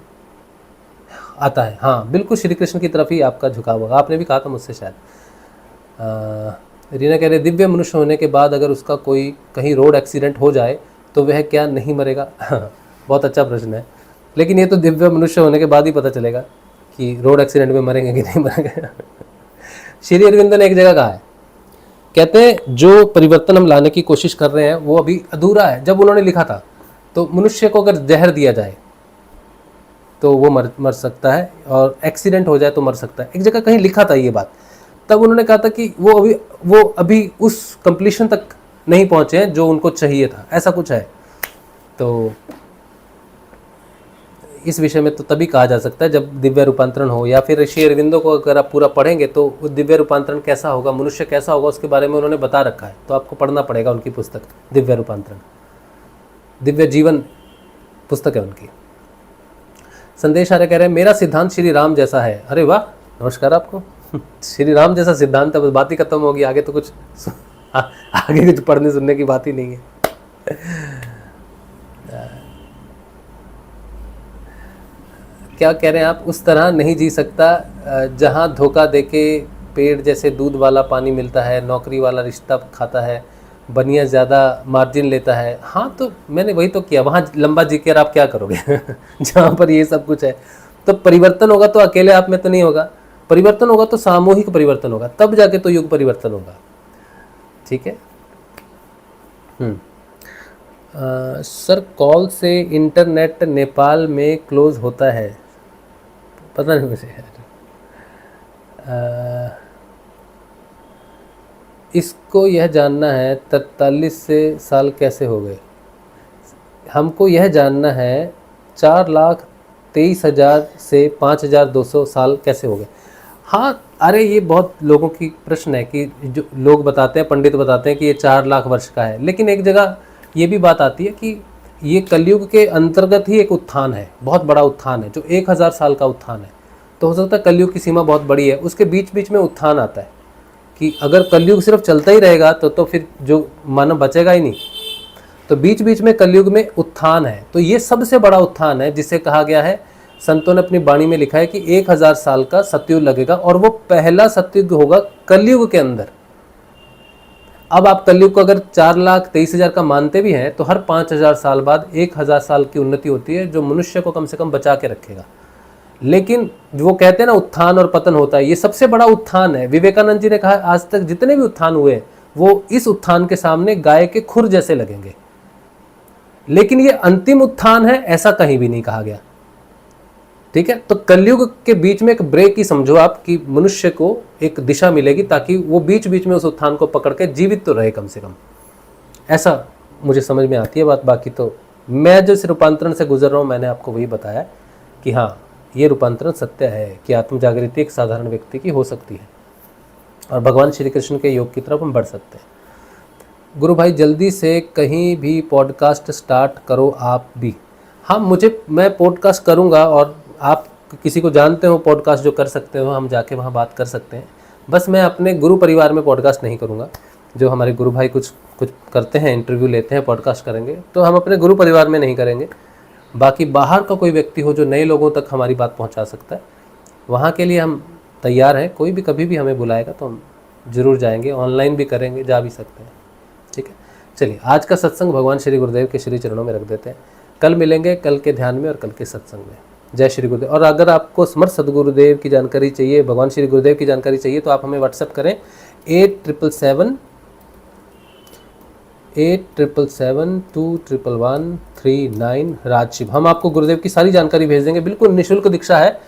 आता है। हाँ, बिल्कुल श्री कृष्ण की तरफ ही आपका झुकाव होगा। आपने भी कहा था मुझसे शायद। रीना कह रहे दिव्य मनुष्य होने के बाद अगर उसका कोई कहीं रोड एक्सीडेंट हो जाए तो वह क्या नहीं मरेगा? बहुत अच्छा प्रश्न है, लेकिन ये तो दिव्य मनुष्य होने के बाद ही पता चलेगा कि रोड एक्सीडेंट में मरेंगे कि नहीं मरेंगे। श्री अरविंद ने एक जगह कहा है, कहते हैं जो परिवर्तन हम लाने की कोशिश कर रहे हैं वो अभी अधूरा है। जब उन्होंने लिखा था तो मनुष्य को अगर जहर दिया जाए तो वो मर सकता है, और एक्सीडेंट हो जाए तो मर सकता है। एक जगह कहीं लिखा था ये बात, तब उन्होंने कहा था कि वो अभी उस कंप्लीशन तक नहीं पहुंचे हैं जो उनको चाहिए था, ऐसा कुछ है। तो इस विषय में तो तभी कहा जा सकता है जब दिव्य रूपांतरण हो, या फिर ऋषि अरविंदो को अगर आप पूरा पढ़ेंगे तो वो दिव्य रूपांतरण कैसा होगा, मनुष्य कैसा होगा, उसके बारे में उन्होंने बता रखा है। तो आपको पढ़ना पड़ेगा उनकी पुस्तक, दिव्य रूपांतरण, दिव्य जीवन पुस्तक है उनकी। संदेश आर्य कह रहे हैं मेरा सिद्धांत श्री राम जैसा है। अरे वाह, नमस्कार आपको। श्री राम जैसा सिद्धांत है, बस बात ही खत्म होगी, आगे तो कुछ आगे कुछ पढ़ने सुनने की बात ही नहीं है। क्या कह रहे हैं आप? उस तरह नहीं जी सकता जहां धोखा देके पेड़ जैसे दूध वाला पानी मिलता है, नौकरी वाला रिश्ता खाता है, बनिया ज़्यादा मार्जिन लेता है। हाँ, तो मैंने वही तो किया, वहाँ लंबा जी कर आप क्या करोगे? जहाँ पर ये सब कुछ है। तो परिवर्तन होगा तो अकेले आप में तो नहीं होगा, परिवर्तन होगा तो सामूहिक परिवर्तन होगा, तब जाके तो युग परिवर्तन होगा। ठीक है। सर कॉल से इंटरनेट नेपाल में क्लोज होता है, पता नहीं मुझे यार। इसको यह जानना है 43 से साल कैसे हो गए। हमको यह जानना है 4 लाख 23,000 से 5,200 साल कैसे हो गए? हाँ, अरे ये बहुत लोगों की प्रश्न है कि जो लोग बताते हैं, पंडित बताते हैं कि ये 4 लाख वर्ष का है, लेकिन एक जगह ये भी बात आती है कि ये कलयुग के अंतर्गत ही एक उत्थान है, बहुत बड़ा उत्थान है, जो 1,000 साल का उत्थान है। तो हो सकता है कलयुग की सीमा बहुत बड़ी है, उसके बीच बीच में उत्थान आता है कि अगर कलयुग सिर्फ चलता ही रहेगा तो फिर जो मानव बचेगा ही नहीं। तो बीच बीच में कलयुग में उत्थान है, तो ये सबसे बड़ा उत्थान है जिसे कहा गया है, संतों ने अपनी वाणी में लिखा है कि 1,000 साल का सतयुग लगेगा और वो पहला सतयुग होगा कलयुग के अंदर। अब आप कलयुग को अगर 4,23,000 का मानते भी हैं तो हर 5,000 साल बाद 1,000 साल की उन्नति होती है, जो मनुष्य को कम से कम बचा के रखेगा। लेकिन वो कहते हैं ना उत्थान और पतन होता है, ये सबसे बड़ा उत्थान है। विवेकानंद जी ने कहा आज तक जितने भी उत्थान हुए वो इस उत्थान के सामने गाय के खुर जैसे लगेंगे, लेकिन ये अंतिम उत्थान है ऐसा कहीं भी नहीं कहा गया। ठीक है, तो कलयुग के बीच में एक ब्रेक ही समझो आप कि मनुष्य को एक दिशा मिलेगी ताकि वो बीच बीच में उस उत्थान को पकड़ के जीवित तो रहे कम से कम, ऐसा मुझे समझ में आती है बात। बाकी तो मैं जो इस रूपांतरण से गुजर रहा हूँ मैंने आपको वही बताया कि हाँ ये रूपांतरण सत्य है कि आत्म जागृति एक साधारण व्यक्ति की हो सकती है और भगवान श्री कृष्ण के योग की तरफ हम बढ़ सकते हैं। गुरु भाई जल्दी से कहीं भी पॉडकास्ट स्टार्ट करो आप भी। हाँ मैं पॉडकास्ट करूँगा, और आप किसी को जानते हो पॉडकास्ट जो कर सकते हो, हम जाके वहाँ बात कर सकते हैं। बस मैं अपने गुरु परिवार में पॉडकास्ट नहीं करूँगा। जो हमारे गुरु भाई कुछ करते हैं, इंटरव्यू लेते हैं, पॉडकास्ट करेंगे, तो हम अपने गुरु परिवार में नहीं करेंगे। बाकी बाहर का कोई व्यक्ति हो जो नए लोगों तक हमारी बात पहुँचा सकता है, वहाँ के लिए हम तैयार हैं। कोई भी कभी भी हमें बुलाएगा तो हम ज़रूर जाएंगे, ऑनलाइन भी करेंगे, जा भी सकते हैं। ठीक है, चलिए आज का सत्संग भगवान श्री गुरुदेव के श्री चरणों में रख देते हैं। कल मिलेंगे, कल के ध्यान में और कल के सत्संग में। जय श्री गुरुदेव। और अगर आपको समर्थ सदगुरुदेव की जानकारी चाहिए, भगवान श्री गुरुदेव की जानकारी चाहिए, तो आप हमें व्हाट्सएप करें 8777211139 राजशिव। हम आपको गुरुदेव की सारी जानकारी भेज देंगे, बिल्कुल निःशुल्क दीक्षा है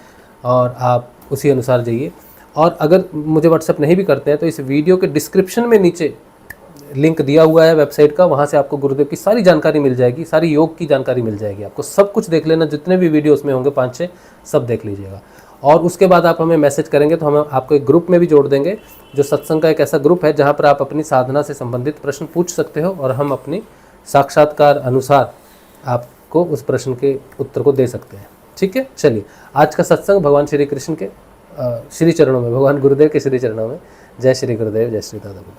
और आप उसी अनुसार जाइए। और अगर मुझे व्हाट्सएप नहीं भी करते हैं तो इस वीडियो के डिस्क्रिप्शन में नीचे लिंक दिया हुआ है वेबसाइट का, वहाँ से आपको गुरुदेव की सारी जानकारी मिल जाएगी, सारी योग की जानकारी मिल जाएगी। आपको सब कुछ देख लेना, जितने भी वीडियो उसमें होंगे 5-6 सब देख लीजिएगा। और उसके बाद आप हमें मैसेज करेंगे तो हम आपको एक ग्रुप में भी जोड़ देंगे, जो सत्संग का एक ऐसा ग्रुप है जहाँ पर आप अपनी साधना से संबंधित प्रश्न पूछ सकते हो और हम अपनी साक्षात्कार अनुसार आपको उस प्रश्न के उत्तर को दे सकते हैं। ठीक है, चलिए आज का सत्संग भगवान श्री कृष्ण के श्री चरणों में, भगवान गुरुदेव के श्री चरणों में। जय श्री गुरुदेव, जय श्री दादा गुरुदेव।